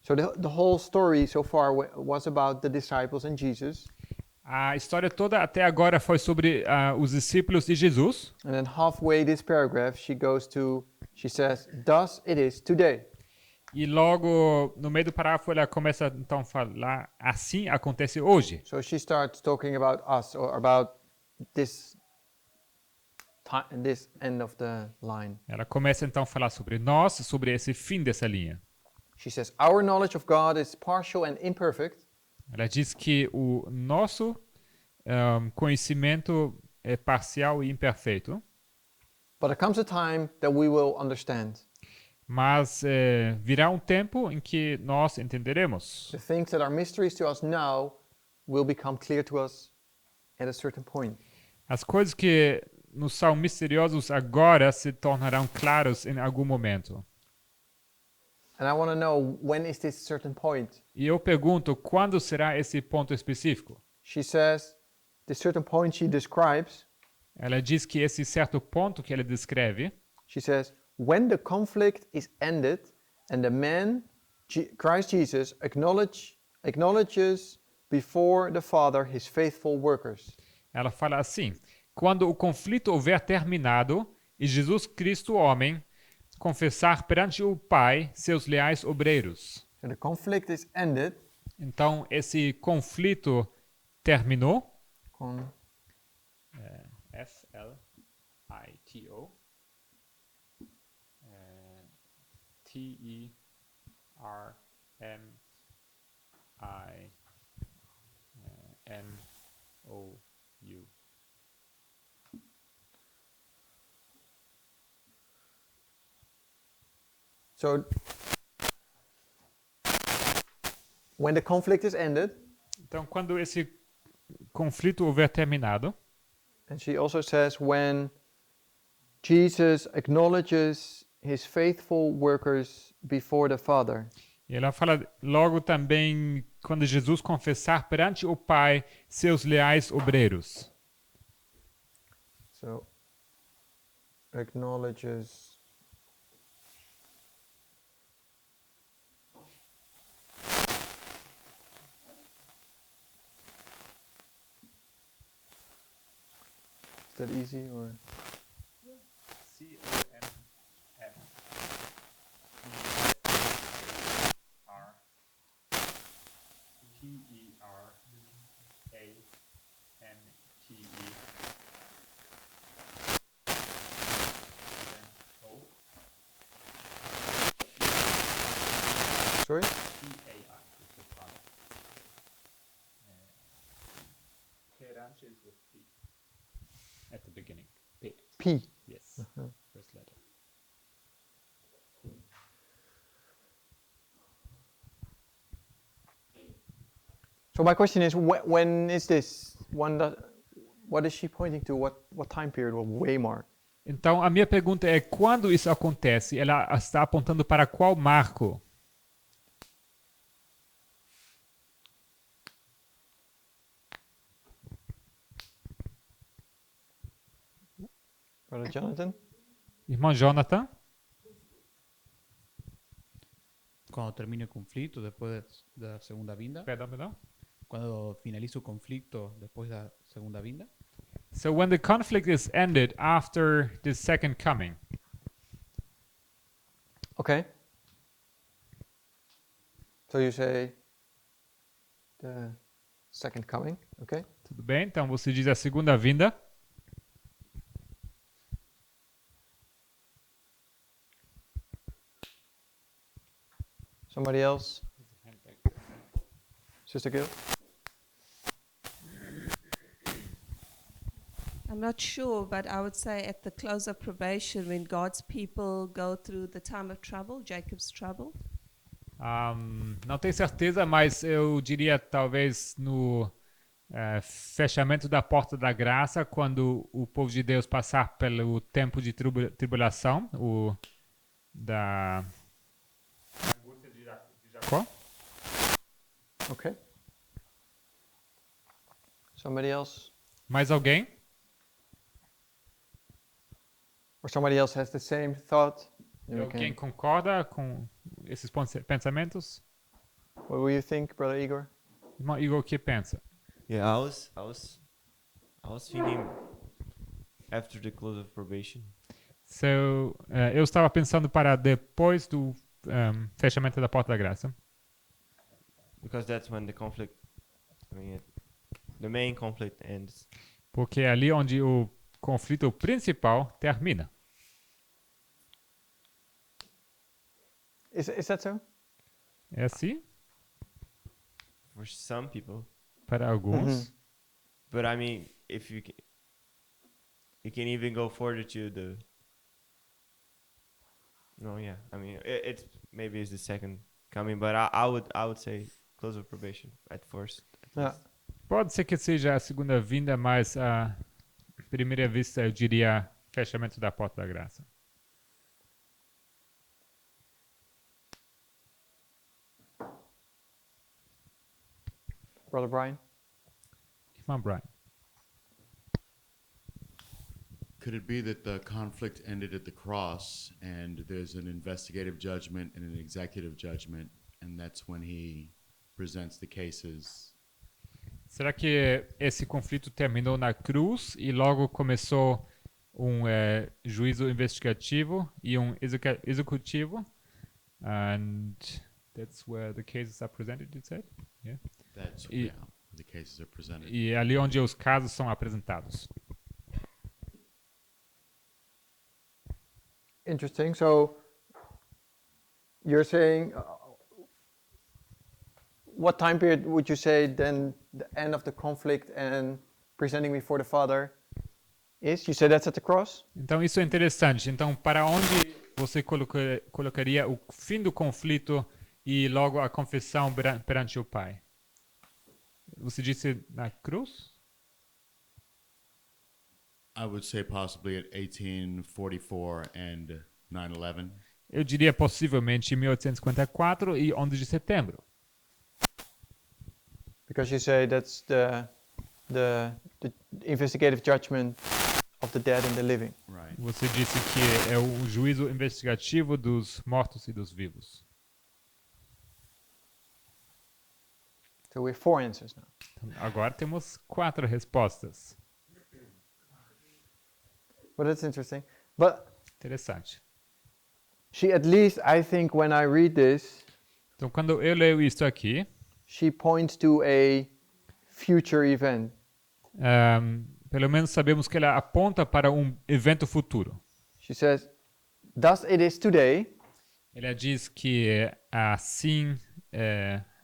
so the whole story so far was about the disciples and Jesus. A história toda até agora foi sobre os discípulos de Jesus. And then halfway this paragraph, she says, thus it is today. E logo no meio do parágrafo ela começa então a falar, assim acontece hoje. So she starts talking about us, or about this end of the line. Ela começa então a falar sobre nós, sobre esse fim dessa linha. She says, our knowledge of God is partial and imperfect, Ela diz que o nosso conhecimento é parcial e imperfeito, but there comes a time that we will understand. mas virá um tempo em que nós entenderemos. The things that are mysteries to us now will become clear to us at a certain point. As coisas que nos são misteriosas agora se tornarão claras em algum momento. And I want to know, when is this certain point? E eu pergunto, quando será esse ponto específico? She says, the certain point she describes, Ela diz que esse certo ponto que ela descreve, she says, when the conflict is ended and the man, Christ Jesus, acknowledges before the Father his faithful workers. Ela fala assim: quando o conflito houver terminado e Jesus Cristo, homem, confessar perante o Pai seus leais obreiros. So the conflict is ended. Então, esse conflito terminou. Con- F-L-I-T-O. T-E-R-M-I-N-O-U. So when the conflict is ended, Então, quando esse conflito houver terminado, and she also says when Jesus acknowledges his faithful workers before the Father. e ela fala logo também quando Jesus confessar perante o Pai seus leais obreiros. So acknowledges Is that easy or sorry? At the beginning. P. P. Yes. First letter. So my question is, when is this? What is she pointing to? What time period will waymark? Então, a minha pergunta é quando isso acontece? Ela está apontando para qual marco? Brother Jonathan? Irmão Jonathan? Cuando termine el conflicto después de la segunda vinda. Perdão. Cuando finalice el conflicto después de la segunda vinda. So when the conflict is ended after the second coming. Okay. So you say the second coming, okay? Tudo bem? Então você diz a segunda vinda. Somebody else? Sister Gil? I'm not sure, but I would say at the close of probation, when God's people go through the time of trouble, Jacob's trouble. Não tenho certeza, mas eu diria talvez no fechamento da porta da graça, quando o povo de Deus passar pelo tempo de tribulação, da angústia de Jacó. Okay. Somebody else? Mais alguém? Or somebody else has the same thought? Then we Alguém can- concorda com esses pensamentos? What will you think, Brother Igor? Irmão Igor, o que pensa? Yeah, I was thinking after the close of probation. So, eu estava pensando para depois do fechamento da porta da graça. Because that's when the conflict, the main conflict ends. Porque é ali onde o conflito principal termina. Is that so? É assim For some people. para alguns. But I mean, if you can even go further to the. No, yeah. I mean, it's maybe it's the second coming, but I would say close of probation at first. Yeah. Pode ser que seja a segunda vinda, mas à primeira vista eu diria fechamento da porta da graça. Brother Brian? Irmão Brian. Could it be that the conflict ended at the cross and there's an investigative judgment and an executive judgment, and that's when he presents the cases. Será que esse conflito terminou na cruz e logo começou um juízo investigativo e um executivo? And that's where the cases are presented, you said? Yeah. That's E- yeah, the cases are presented. E é ali onde os casos são apresentados. Interesting. So you're saying, what time period would you say then the end of the conflict and presenting before the Father is? You say that's at the cross? Então isso é interessante. Então, para onde você colocaria o fim do conflito e logo a confissão perante o Pai? Você disse na cruz? I would say possibly at 1844 and 9/11. Eu diria possivelmente 1854 e 11 de setembro. Because you say that's the investigative judgment of the dead and the living. Right. Você disse que é o juízo investigativo dos mortos e dos vivos. So we have 4 answers now. Então, agora temos 4 respostas. But that's interesting. But Interessante. she, at least I think when I read this, Então, quando eu leio isto aqui, she points to a future event. pelo menos sabemos que ela aponta para um evento futuro. She says, thus it is today, Ela diz que assim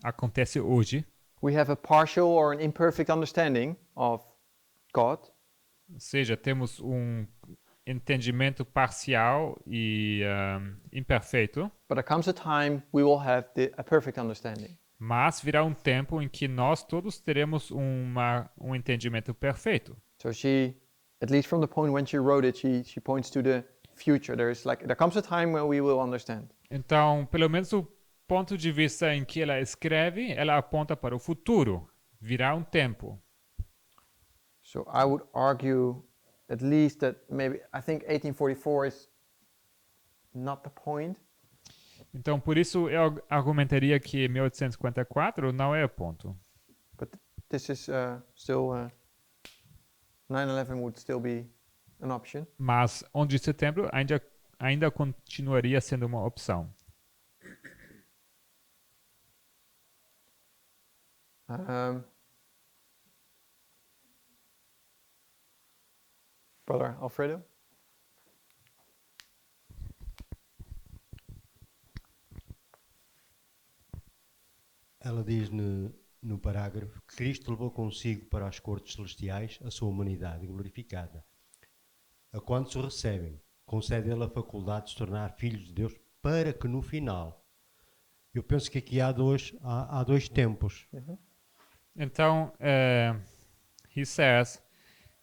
acontece hoje. we have a partial or an imperfect understanding of God, Ou seja, temos um entendimento parcial e imperfeito, but there comes a time we will have a perfect understanding. mas virá um tempo em que nós todos teremos um entendimento perfeito. So she, at least from the point when she wrote it, she points to the future. There comes a time when we will understand. Então, pelo menos o ponto de vista em que ela escreve, ela aponta para o futuro. Virá um tempo. So I would argue at least that maybe, I think 1844 is not the point. Então, por isso eu argumentaria que 1854 não é o ponto. But this is still 9/11 would still be an option. Mas 11 de setembro ainda continuaria sendo uma opção. Brother Alfredo? Ela diz no parágrafo que Cristo levou consigo para as cortes celestiais a sua humanidade glorificada. A quantos o recebem, concede ele a faculdade de se tornar filhos de Deus para que no final, eu penso que aqui há dois tempos. Então, he says,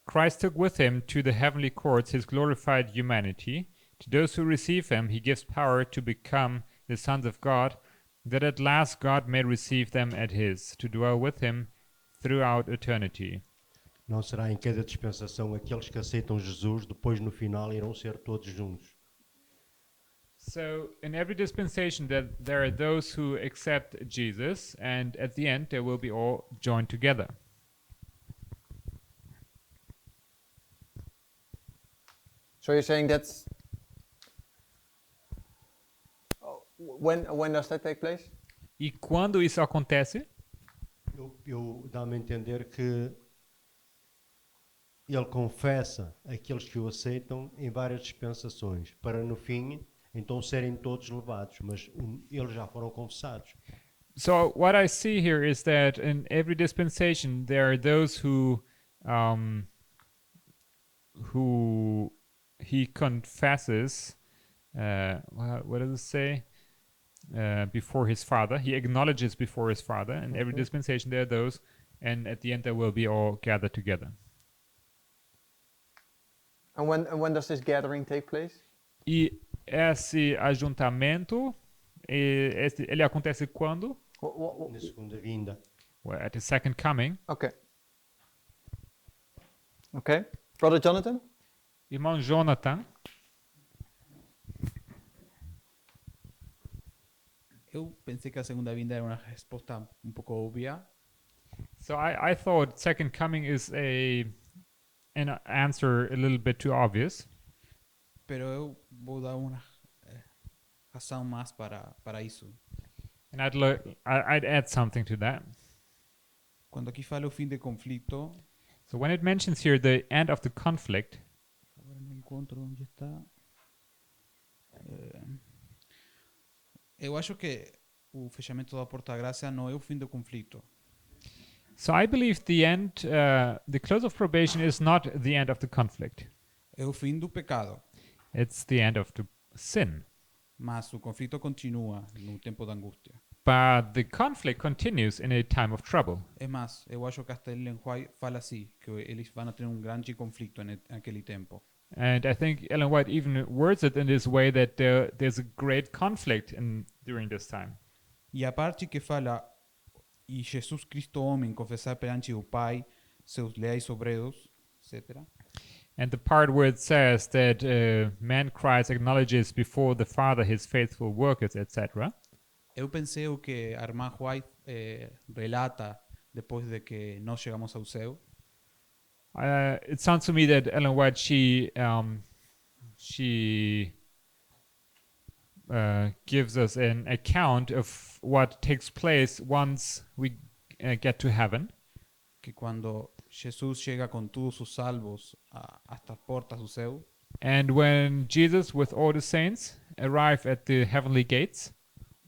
Christ took with him to the heavenly courts his glorified humanity. To those who receive him, he gives power to become the sons of God, that at last God may receive them at his, to dwell with him throughout eternity. Não será em cada dispensação aqueles que aceitam Jesus, depois no final irão ser todos juntos. So, in every dispensation, there are those who accept Jesus, and at the end, they will be all joined together. So you're saying that's when does that take place? E quando isso acontece? Eu dá-me a entender que ele confessa aqueles que o aceitam em várias dispensações, para no fim, então serem todos levados, mas eles já foram confessados. So what I see here is that in every dispensation there are those who he confesses. What does it say? Before his Father, he acknowledges before his Father. In every dispensation there are those, and at the end they will be all gathered together. And when does this gathering take place? E esse ajuntamento, ele acontece quando? Na segunda vinda. Well, at the second coming. Okay. Okay. Brother Jonathan? Irmão Jonathan. Eu pensei que a segunda vinda era uma resposta um pouco óbvia, So I thought second coming is an answer a little bit too obvious. pero eu vou dar uma razão mais para isso. And I'd add something to that. Quando aqui fala o fim de conflito, So when it mentions here the end of the conflict, agora não encontro onde está. Eu acho que o fechamento da porta da graça não é o fim do conflito. so I believe the close of probation is not the end of the conflict. É o fim do pecado. It's the end of the sin. Mas o conflito continua no tempo da angústia. But the conflict continues in a time of trouble. É mais, eu acho que até Ellen White fala assim, que eles vão ter grande conflito naquele tempo. And I think Ellen White even words it in this way that there's a great conflict during this time. E a parte que fala, e Jesus Cristo homem confessar perante o Pai, seus leais obreiros, etc. And the part where it says that man Christ acknowledges before the Father his faithful workers, etc. Eu pensei o que a irmã White relata depois de que nós chegamos ao céu. It sounds to me that Ellen White she gives us an account of what takes place once we get to heaven. Que quando Jesus chega com todos os salvos hasta as portas do céu, And when Jesus, with all the saints, arrive at the heavenly gates,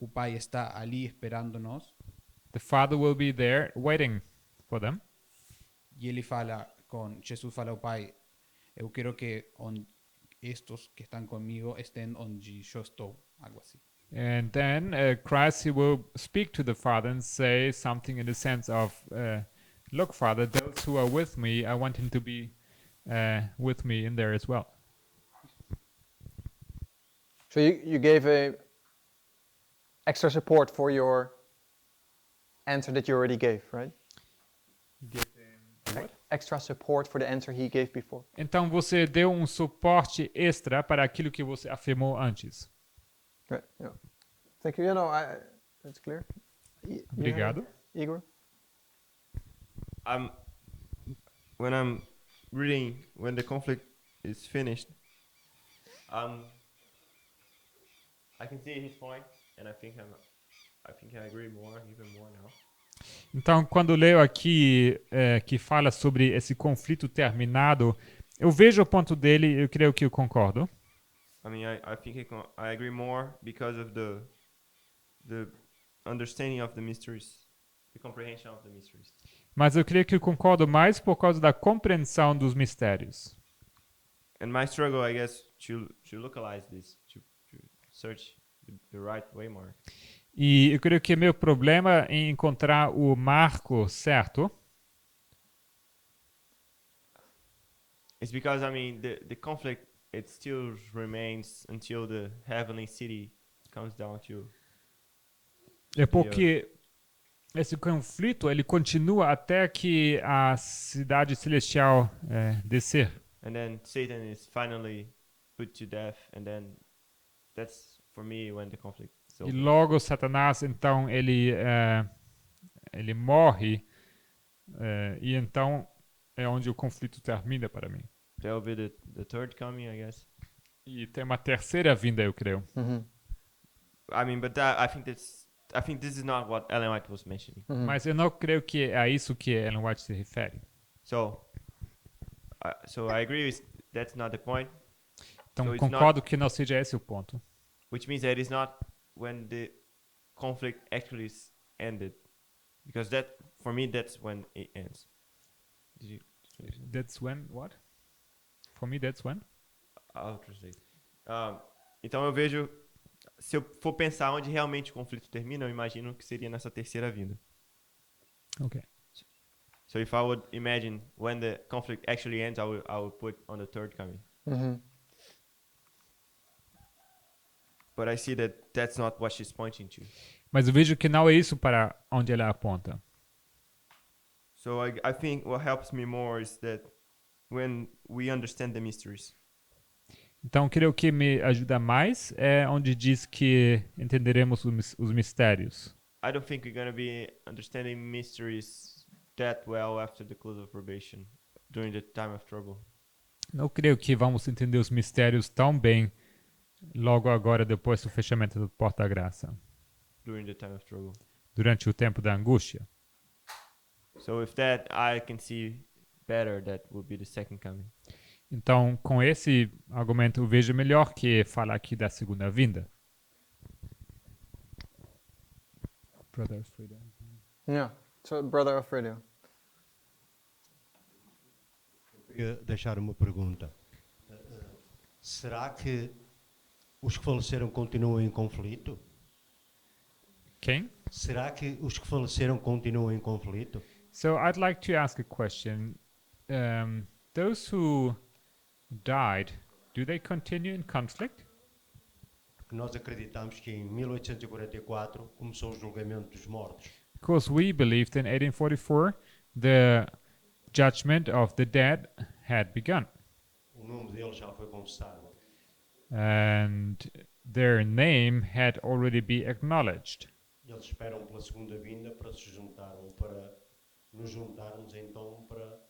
o Pai está ali esperando-nos the Father will be there waiting for them. e ele fala Jesus fala ao Pai, eu quero que estes que estão comigo estén onde eu estou, algo assim. And then Christ, he will speak to the Father and say something in the sense of, look, Father, those who are with me, I want him to be with me in there as well. So you gave a extra support for your answer that you already gave, right? Extra support for the answer he gave before. Então você deu suporte extra para aquilo que você afirmou antes. Right. Yeah. Thank you. That's clear. Obrigado. Igor. When I'm reading, when the conflict is finished, I can see his point, and I think I agree even more now. Então, quando leio aqui que fala sobre esse conflito terminado, eu vejo o ponto dele e eu creio que eu concordo. I mean, I think I agree more because of the understanding of the mysteries, the comprehension of the mysteries. Mas eu creio que eu concordo mais por causa da compreensão dos mistérios. And my struggle, I guess, to localize this, to search the right way more. E eu creio que meu problema é encontrar o marco certo. It's because, I mean, the conflict, it still remains until the heavenly city comes down to... É porque esse conflito ele continua até que a cidade celestial descer. And then Satan is finally put to death, and then that's, for me, when the conflict is E over. logo Satanás, então, ele morre, e então é onde o conflito termina para mim. That will be the third coming, I guess. E tem uma terceira vinda, eu creio. Mm-hmm. I mean, but I think this is not what Ellen White was mentioning. Mm-hmm. Mas eu não creio que é a isso que Ellen White se refere. So I agree with that's not the point. Então So it's concordo que não seja esse o ponto. Which means that it's not when the conflict actually ended, because that, for me, that's when it ends. Did you translate? That's when, what? For me, that's when? I'll translate. Então eu vejo, se eu for pensar onde realmente o conflito termina, eu imagino que seria nessa terceira vinda. Okay. So if I would imagine when the conflict actually ends, I would put on the third coming. Mm-hmm. But I see that that's not what she's pointing to. Mas eu vejo que não é isso para onde ela aponta. So I think what helps me more is that when we understand the mysteries. Então, creio que me ajuda mais é onde diz que entenderemos os mistérios. I don't think we're going to be understanding mysteries that well after the close of probation, during the time of trouble. Não creio que vamos entender os mistérios tão bem logo agora, depois do fechamento da porta-graça, During the time of trouble. durante o tempo da angústia. So with that, I can see better that will be the second coming. Então, com esse argumento, eu vejo melhor que falar aqui da segunda vinda. Brother Alfredo. Yeah. So, Brother Alfredo. Queria deixar uma pergunta. Será que os que faleceram continuam em conflito? Quem? Será que os que faleceram continuam em conflito? So I'd like to ask a question. Those who died, do they continue in conflict? Porque nós acreditamos que em 1844 começou o julgamento dos mortos. Because we believed in 1844 the judgment of the dead had begun. O nome deles já foi confessado. And their name had already been acknowledged. Eles esperam pela segunda vinda para se juntar ou para nos juntarmos então para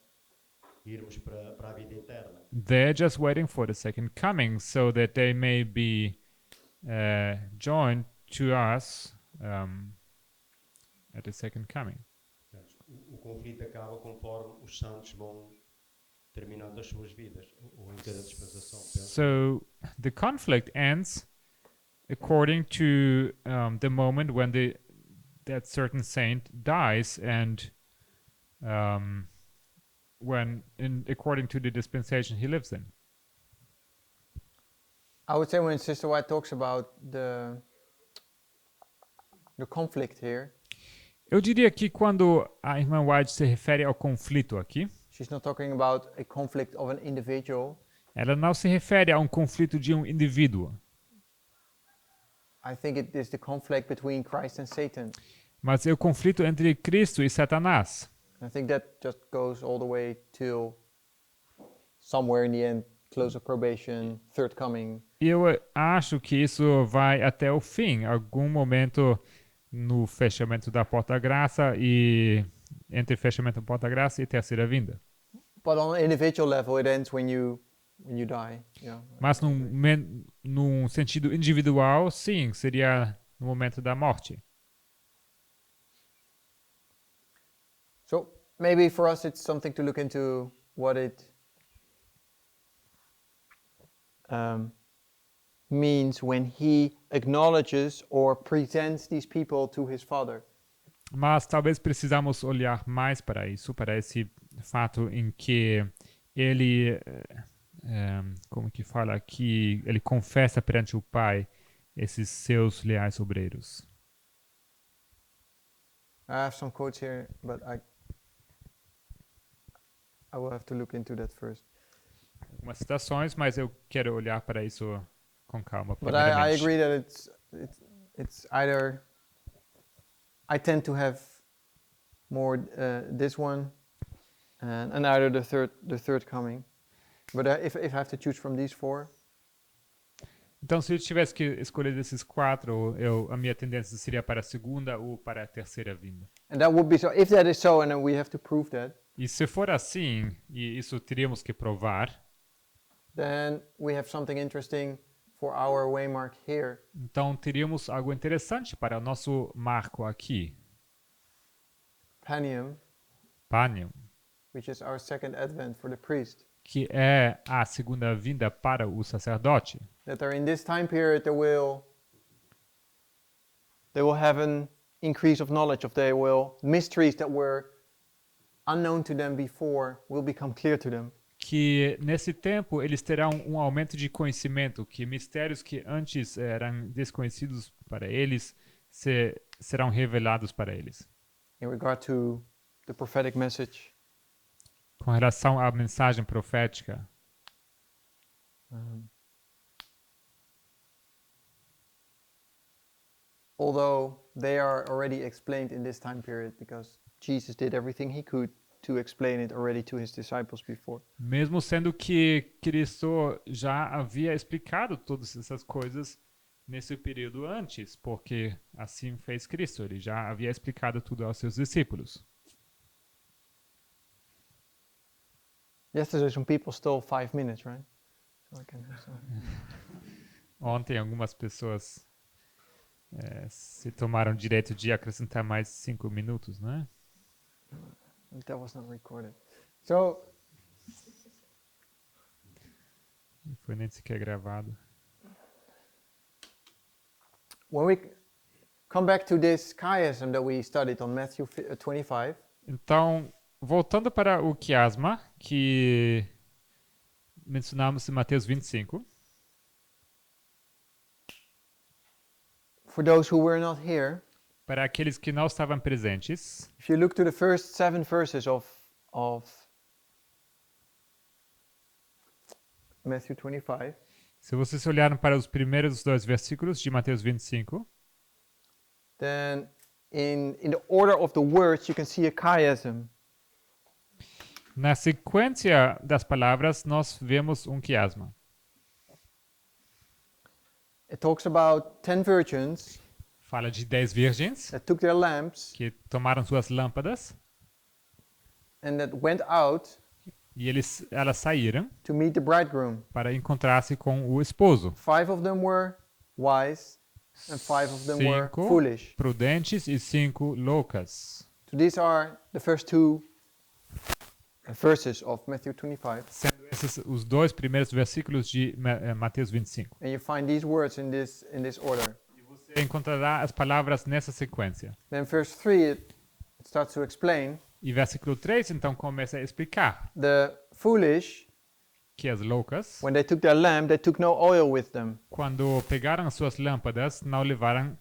irmos para a vida eterna. They're just waiting for the second coming so that they may be joined to us at the second coming. O conflito acaba conforme os santos vão terminando as suas vidas ou em cada dispensação. So the conflict ends according to the moment when that certain saint dies, and according to the dispensation he lives in. I would say when Sister White talks about the conflict here, Eu diria que quando a irmã White se refere ao conflito aqui, she's not talking about a conflict of an individual. ela não se refere a um conflito de um indivíduo, I think it is the conflict between Christ and Satan. mas é o conflito entre Cristo e Satanás. I think that just goes all the way till somewhere in the end, close of probation, third coming. E eu acho que isso vai até o fim, algum momento no fechamento da porta-graça e entre fechamento da porta-graça e terceira vinda. But on an individual level, it ends when you die. Yeah. Mas num sentido individual, sim, seria no momento da morte. So maybe for us, it's something to look into what it means when he acknowledges or presents these people to his Father. Mas talvez precisamos olhar mais para isso, para esse fato em que ele, como que fala aqui, ele confessa perante o Pai esses seus leais obreiros. I have some quotes here, but I will have to look into that first. Algumas citações, mas eu quero olhar para isso com calma. But I agree that it's either I tend to have more this one and either the third coming. But if I have to choose from these four, Então, se eu tivesse que escolher desses quatro, a minha tendência seria para a segunda ou para a terceira vinda. and that would be so. If that is so, and then we have to prove that, E se for assim, e isso teríamos que provar, then we have something interesting for our waymark here. então teríamos algo interessante para o nosso marco aqui, Panium, Panium, which is our second advent for the priest. que é a segunda vinda para o sacerdote. That are in this time period, they will have an increase of knowledge. Mysteries that were unknown to them before will become clear to them. Que nesse tempo eles terão um aumento de conhecimento, que mistérios que antes eram desconhecidos para eles serão revelados para eles. In regard to the prophetic message, Com relação à mensagem profética, although they are already explained in this time period because Jesus did everything he could to explain it already to his disciples before. Mesmo sendo que Cristo já havia explicado todas essas coisas nesse período antes, porque assim fez Cristo, ele já havia explicado tudo aos seus discípulos. Yesterday some people stole 5 minutes, right? So I can have some. Ontem algumas pessoas se tomaram direito de acrescentar mais 5 minutos, né? That was not recorded. So Não foi nem sequer gravado. when we come back to this chiasm that we studied on Matthew 25, Então, voltando para o quiasma que mencionamos em Mateus 25, for those who were not here, para aqueles que não estavam presentes, if you look to the first 7 verses of Matthew 25, se vocês olharem para os primeiros 2 versículos de Mateus 25, then in the order of the words you can see a chiasm. na sequência das palavras nós vemos um quiasma. It talks about 10 virgins Fala de 10 virgens that took their lamps que tomaram suas lâmpadas and that went out e elas saíram to meet the bridegroom. para encontrar-se com o esposo. 5 of them were wise and 5 of them were 5 foolish. prudentes e 5 loucas. So these are the first 2 verses of Matthew 25. Sendo esses os 2 primeiros versículos de Mateus 25. And you find these words in this order. Você encontrará as palavras nessa sequência. Then verse 3 it starts to explain E versículo 3 então começa a explicar the foolish, que as loucas, when they took their lamp, they took no oil with them. quando pegaram as suas lâmpadas, não levaram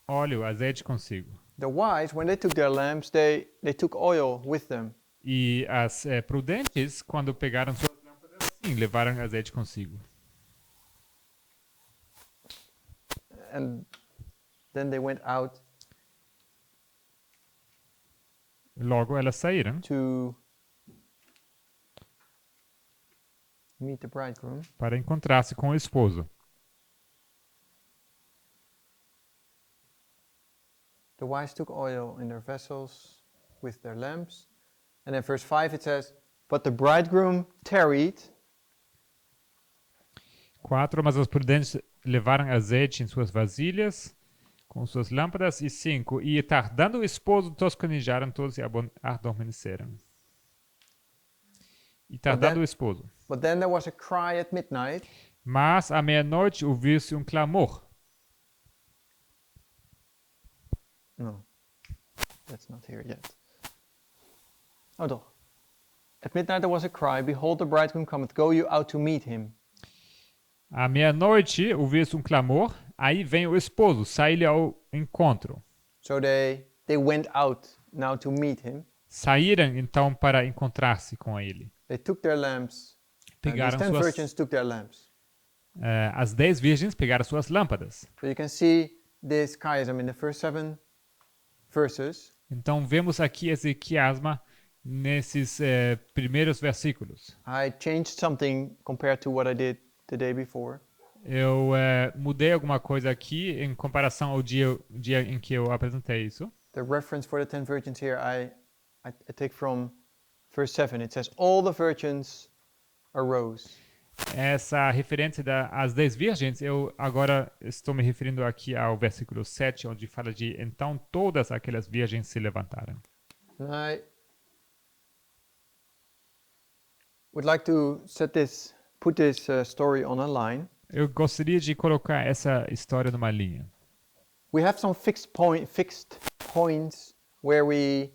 óleo, azeite consigo. The wise, when they took their lamps, they took oil with them. E as prudentes, quando pegaram suas lâmpadas, sim, levaram azeite consigo. And then they went out Logo elas saíram to meet the bridegroom. para encontrar-se com o esposo. The wise took oil in their vessels with their lamps. And in verse 5 it says, but the bridegroom tarried 4, mas as prudentes levaram azeite em suas vasilhas com suas lâmpadas. E 5, e tardando o esposo, toscanejaram todos e adormeceram. E tardando o esposo. But then there was a cry at midnight. Mas à meia-noite ouviu-se um clamor. No, that's not here yet. Oh, doch. At midnight there was a cry, behold, the bridegroom cometh, go you out to meet him. À meia-noite ouviu-se um clamor, aí vem o esposo, sai-lhe ao encontro. So they went out now to meet him. Saíram então para encontrar-se com ele. They took their lamps. And these Pegaram 10 suas, virgins took their lamps. as 10 virgens pegaram suas lâmpadas. So you can see this chiasm in the first 7 verses. Então vemos aqui esse quiasma nesses primeiros versículos. I changed something compared to what I did the day before. Eu mudei alguma coisa aqui em comparação ao dia em que eu apresentei isso. The reference for the 10 virgins here I take from verse 7. It says, all the virgins arose. Essa referência às 10 virgens, eu agora estou me referindo aqui ao versículo 7, onde fala de então todas aquelas virgens se levantaram. And I would like to put this story on a line. Eu gostaria de colocar essa história numa linha. We have some fixed points where we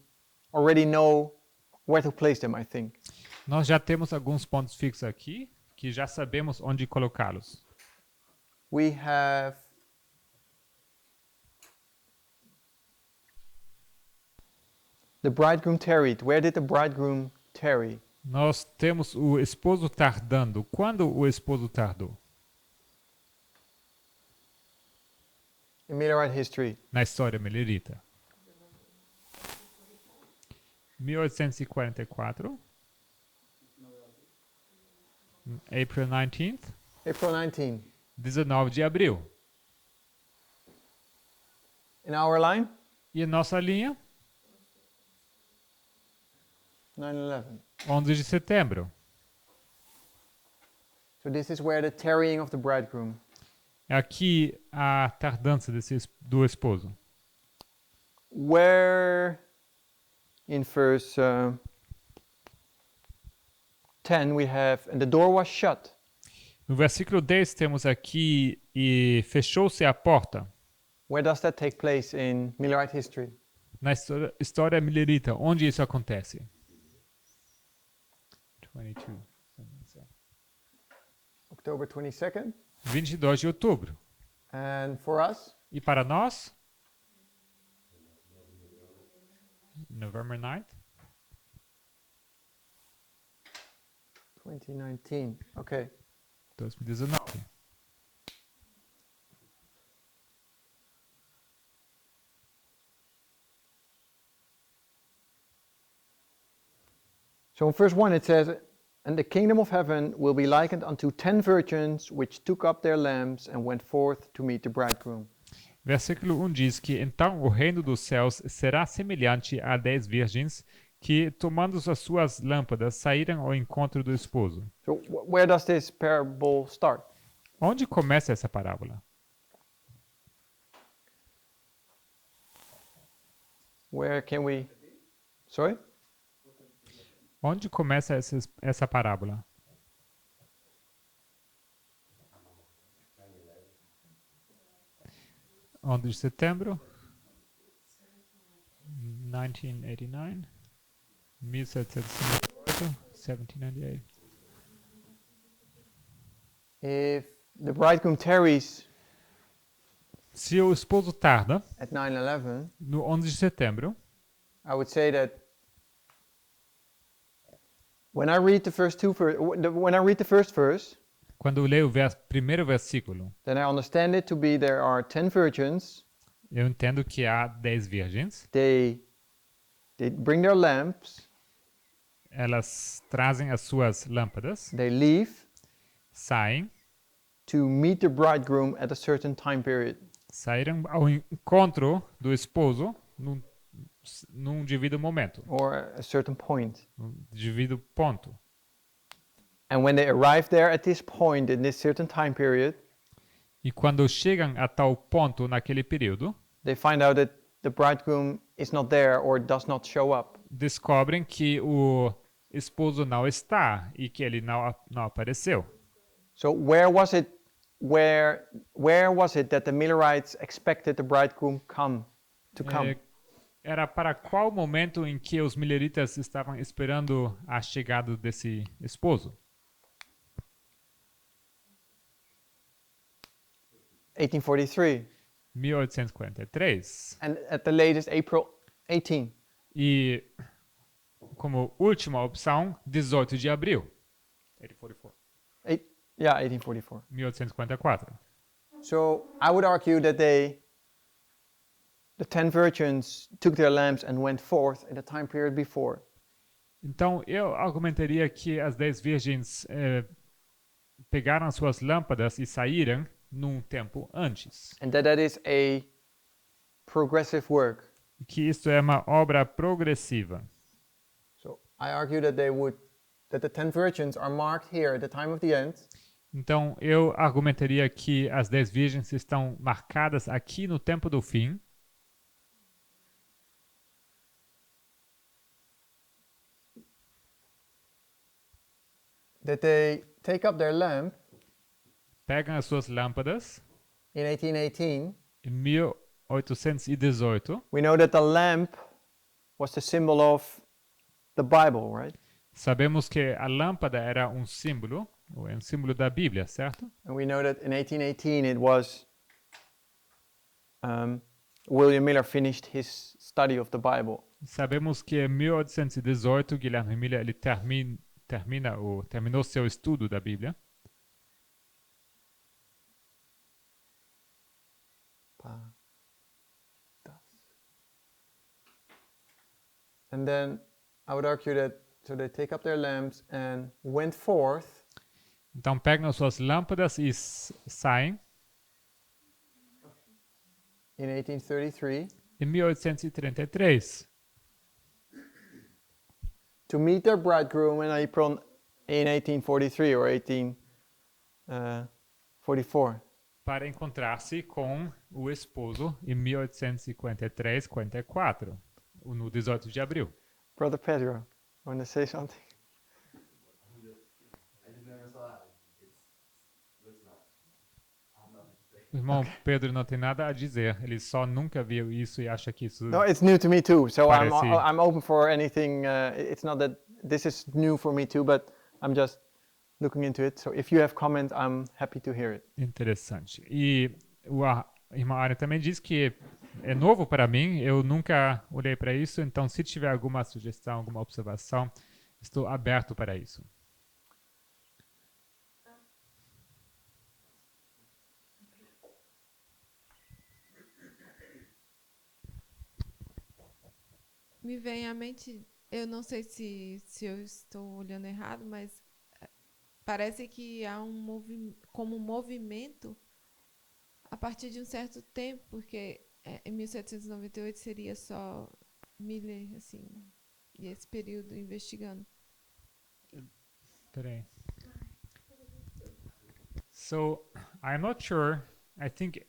already know where to place them, I think. Nós já temos alguns pontos fixos aqui, que já sabemos onde colocá-los. We have the bridegroom tarried. Where did the bridegroom tarry? Nós temos o esposo tardando. Quando o esposo tardou? In Millerite history. Na história melerita. 1844. April 19th. April 19. 19 de abril. In our line, E a nossa linha, 9/11. 11 de setembro. So this is where the tarrying of the bridegroom. É aqui a tardança do esposo. Where in verse 10 we have, and the door was shut. No versículo 10 temos aqui, e fechou-se a porta. Where does that take place in Millerite history? Na história millerita, onde isso acontece? 22. October 22nd. 22 de outubro. And for us, E para nós? November 9th. 2019. Okay. 2019. So in verse 1 it says, and the kingdom of heaven will be likened unto 10 virgins which took up their lamps and went forth to meet the bridegroom. Versículo 1 diz que então o reino dos céus será semelhante a 10 virgens que, tomando as suas lâmpadas, saíram ao encontro do esposo. So where does this parable start? Onde começa essa parábola? Where can we... Sorry? Onde começa essa parábola? Onde de setembro? 1989. 1798. 1798. If the bridegroom tarries Se o esposo tarda, at 9/11, no 11 de setembro, I would say that when I read the first verse, quando eu leio o primeiro versículo, then I understand it to be there are 10 virgins. eu entendo que há 10 virgens. They bring their lamps. Elas trazem as suas lâmpadas, They leave saem, to meet the bridegroom at a certain time period. saíram ao encontro do esposo num devido momento, Or a certain point. num devido ponto. And when they arrive there at this point in this certain time period, E quando chegam a tal ponto naquele período, they find out that the bridegroom is not there or does not show up. descobrem que o esposo não está e que ele não apareceu. So where was it that the Millerites expected the bridegroom to come? Era para qual momento em que os mileritas estavam esperando a chegada desse esposo? 1843. 1843. And at the latest, April 18. E como última opção, 18 de abril. 1844. 1844. 1844. So I would argue that the 10 virgins took their lamps and went forth in the time period before. Então, eu argumentaria que as 10 virgens pegaram suas lâmpadas e saíram num tempo antes. And that is a progressive work. Que isto é uma obra progressiva. So I argue that the 10 virgins are marked here at the time of the end. Então, eu argumentaria que as 10 virgens estão marcadas aqui no tempo do fim. That they take up their lamp Pegam as suas lâmpadas. in 1818. Em 1818, We know that the lamp was the symbol of the Bible, right? sabemos que a lâmpada era um símbolo da Bíblia, certo? And we know that in 1818 it was William Miller finished his study of the Bible. Sabemos que em 1818 Guilherme Miller ele terminou seu estudo da Bíblia. And then I would argue that so they take up their lamps and went forth Então pegam as suas lâmpadas e saem. in 1833 Em 1833, to meet their bridegroom in April in 1843 or 1844. para encontrar-se com o esposo em 1853-54, no 18 de abril. Brother Pedro, want to say something? O irmão Pedro não tem nada a dizer, ele só nunca viu isso e acha que isso... No, it's new to me too. So I'm Parece- I'm open for anything. It's not that this is new for me too, but I'm just looking into it. So if you have comment, I'm happy to hear it. Interessante. E o irmão Arjan também diz que é novo para mim, eu nunca olhei para isso, então se tiver alguma sugestão, alguma observação, estou aberto para isso. Me vem à mente, eu não sei se eu estou olhando errado, mas parece que há como um movimento a partir de um certo tempo, porque em 1798 seria só Miller, assim, e esse período investigando. Peraí. So, I'm not sure. I think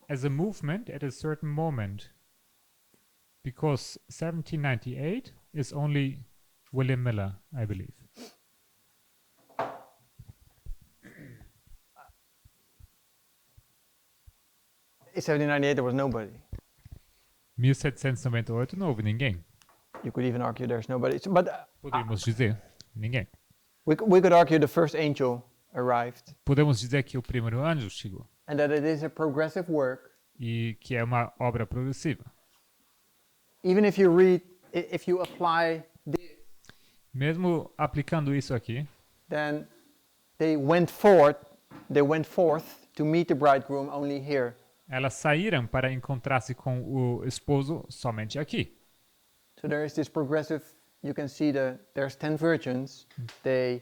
as a movement at a certain moment, because 1798 is only William Miller, I believe. In 1798 there was nobody. 1798 não houve ninguém. You could even argue there's nobody. So, but Podemos dizer ninguém. we could argue the first angel arrived Podemos dizer que o primeiro anjo chegou and that it is a progressive work. e que é uma obra progressiva. Even if you read, if you apply this, Mesmo aplicando isso aqui, then they went forth to meet the bridegroom only here. elas saíram para encontrar-se com o esposo somente aqui. So there is this progressive, you can see there's 10 virgins, they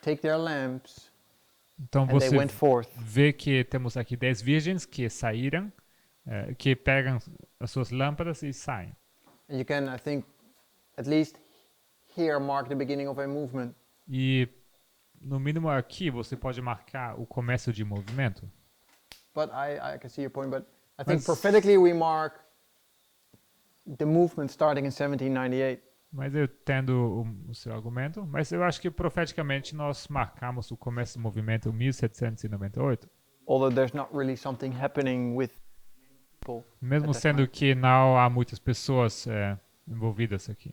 take their lamps Então and they você went forth. vê que temos aqui 10 virgens que saíram, que pegam as suas lâmpadas e saem. And you can, I think, at least here mark the beginning of a movement. E no mínimo aqui você pode marcar o começo de movimento. But I can see your point, but I think Mas- prophetically we mark the movement starting in 1798. Mas eu entendo o seu argumento, mas eu acho que profeticamente nós marcamos o começo do movimento em 1798. Although there's not really something happening with people. Mesmo At that sendo que não há muitas pessoas envolvidas aqui.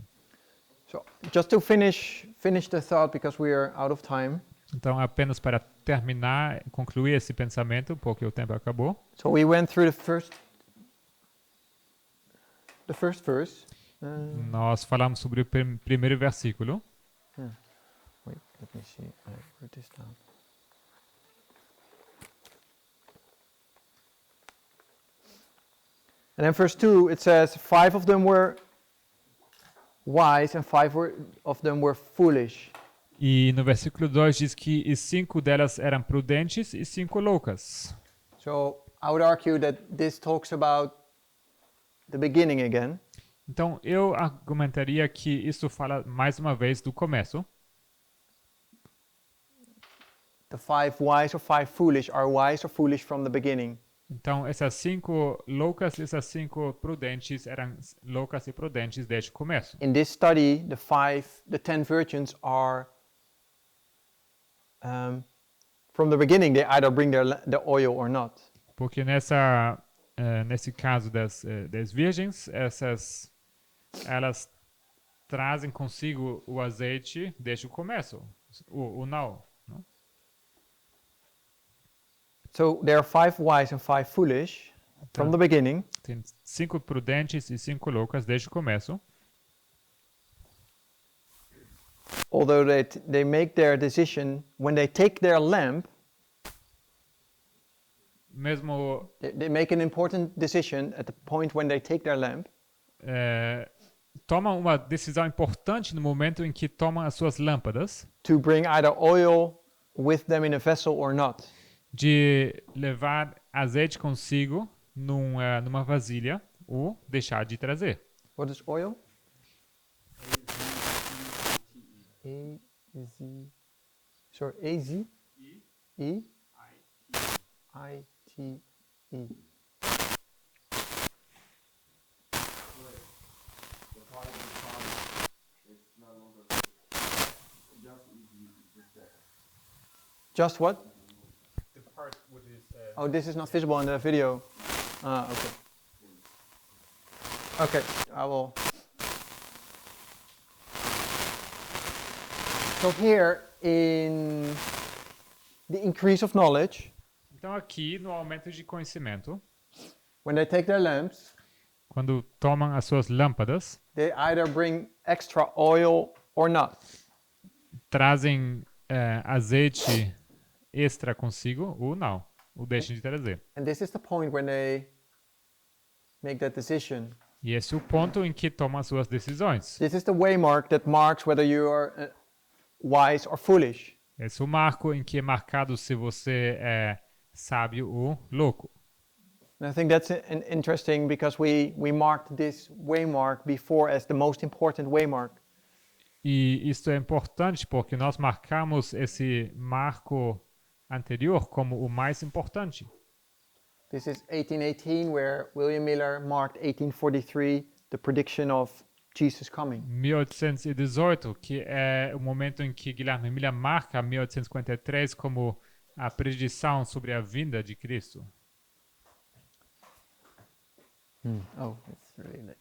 So just to finish the thought, because we are out of time. Então, apenas para terminar, concluir esse pensamento, porque o tempo acabou. So we went through the first verse. Nós falamos sobre o primeiro versículo. Wait, let me see. I wrote this down. And then verse 2, it says, 5 of them were wise and 5 of them were foolish. E no versículo 2 diz que 5 delas eram prudentes e 5 loucas. So I would argue that this talks about the beginning again. Então, eu argumentaria que isso fala mais uma vez do começo. The 5 wise or 5 foolish are wise or foolish from the beginning. Então, essas 5 loucas e essas 5 prudentes eram loucas e prudentes desde o começo. In this study, the 10 virgins are from the beginning. They either bring the oil or not. Porque nesse caso das virgens, elas trazem consigo o azeite desde o começo, o não. Não? So there are 5 wise and 5 foolish from the beginning. Tem 5 prudentes e 5 loucas desde o começo. Although they make their decision when they take their lamp, Mesmo they make an important decision at the point when they take their lamp. tomam uma decisão importante no momento em que tomam as suas lâmpadas, to bring either oil with them in a vessel or not. de levar azeite consigo numa vasilha ou deixar de trazer. What is oil? A-Z. Sorry, A-Z? E-I-T-E. Just what? Oh, this is not visible in the video. Okay. Okay, I will. So here in the increase of knowledge, Então aqui no aumento de conhecimento, when they take their lamps, quando tomam as suas lâmpadas, they either bring extra oil or not. trazem azeite extra consigo ou não, ou deixam de trazer. And this is the point when they make that decision. E esse é o ponto em que tomam as suas decisões. This is the waymark that marks whether you are wise or foolish. Esse é o marco em que é marcado se você é sábio ou louco. And I think that's interesting because we marked this waymark before as the most important waymark. E isso é importante porque nós marcamos esse marco anterior como o mais importante. This is 1818 where William Miller marked 1843, the prediction of Jesus coming. 1818, que é o momento em que Guilherme Miller marca 1853 como a predição sobre a vinda de Cristo. Oh, it's really late.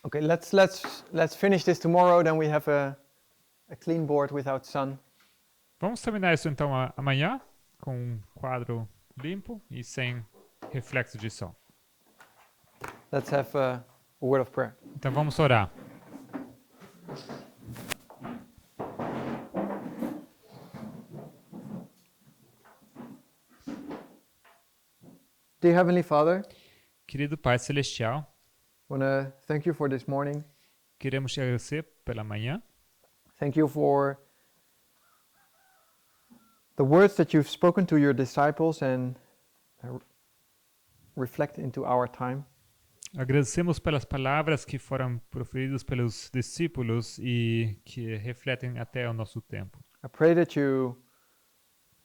Okay, let's finish this tomorrow. Then we have a clean board without sun. Vamos terminar isso então amanhã com um quadro limpo e sem reflexo de sol. Let's have a word of prayer. Então vamos orar. Dear Heavenly Father, Querido Pai Celestial, I want to thank you for this morning. queremos te agradecer pela manhã. Thank you for the words that you've spoken to your disciples and reflect into our time. Agradecemos pelas palavras que foram proferidas pelos discípulos e que refletem até o nosso tempo. I pray that you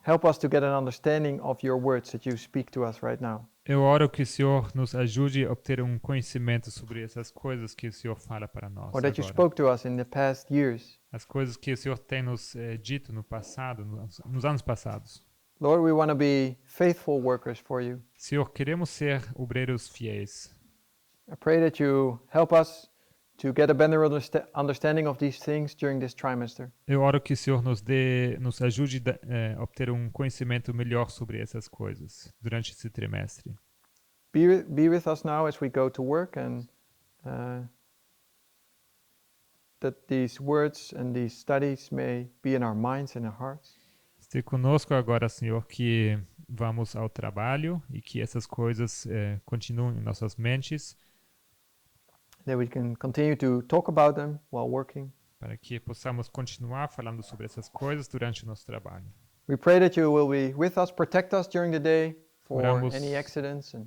help us to get an understanding of your words that you speak to us right now. Eu oro que o Senhor nos ajude a obter um conhecimento sobre essas coisas que o Senhor fala para nós Or that you agora. spoke to us in the past years. As coisas que o Senhor tem nos dito no passado, nos anos passados. Lord, we want to be faithful workers for you. Senhor, queremos ser obreiros fiéis. I pray that you help us to get a better understanding of these things during this trimester. Eu oro que o Senhor nos ajude a obter um conhecimento melhor sobre essas coisas durante esse trimestre. Be with us now as we go to work, and that these words and these studies may be in our minds and our hearts. Esteja conosco agora, Senhor, que vamos ao trabalho e que essas coisas continuem em nossas mentes, That we can continue to talk about them while working. para que possamos continuar falando sobre essas coisas durante o nosso trabalho. We pray that you will be with us, protect us during the day for Oramos. any accidents. And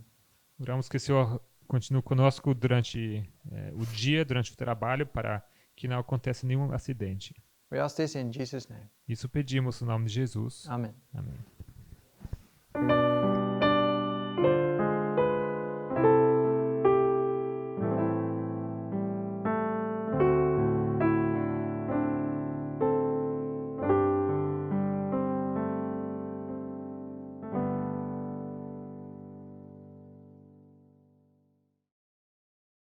Oramos que o Senhor continue conosco durante o dia, durante o trabalho, para que não aconteça nenhum acidente. we ask this in Jesus' name. Isso pedimos no nome de Jesus. Amen. Amém.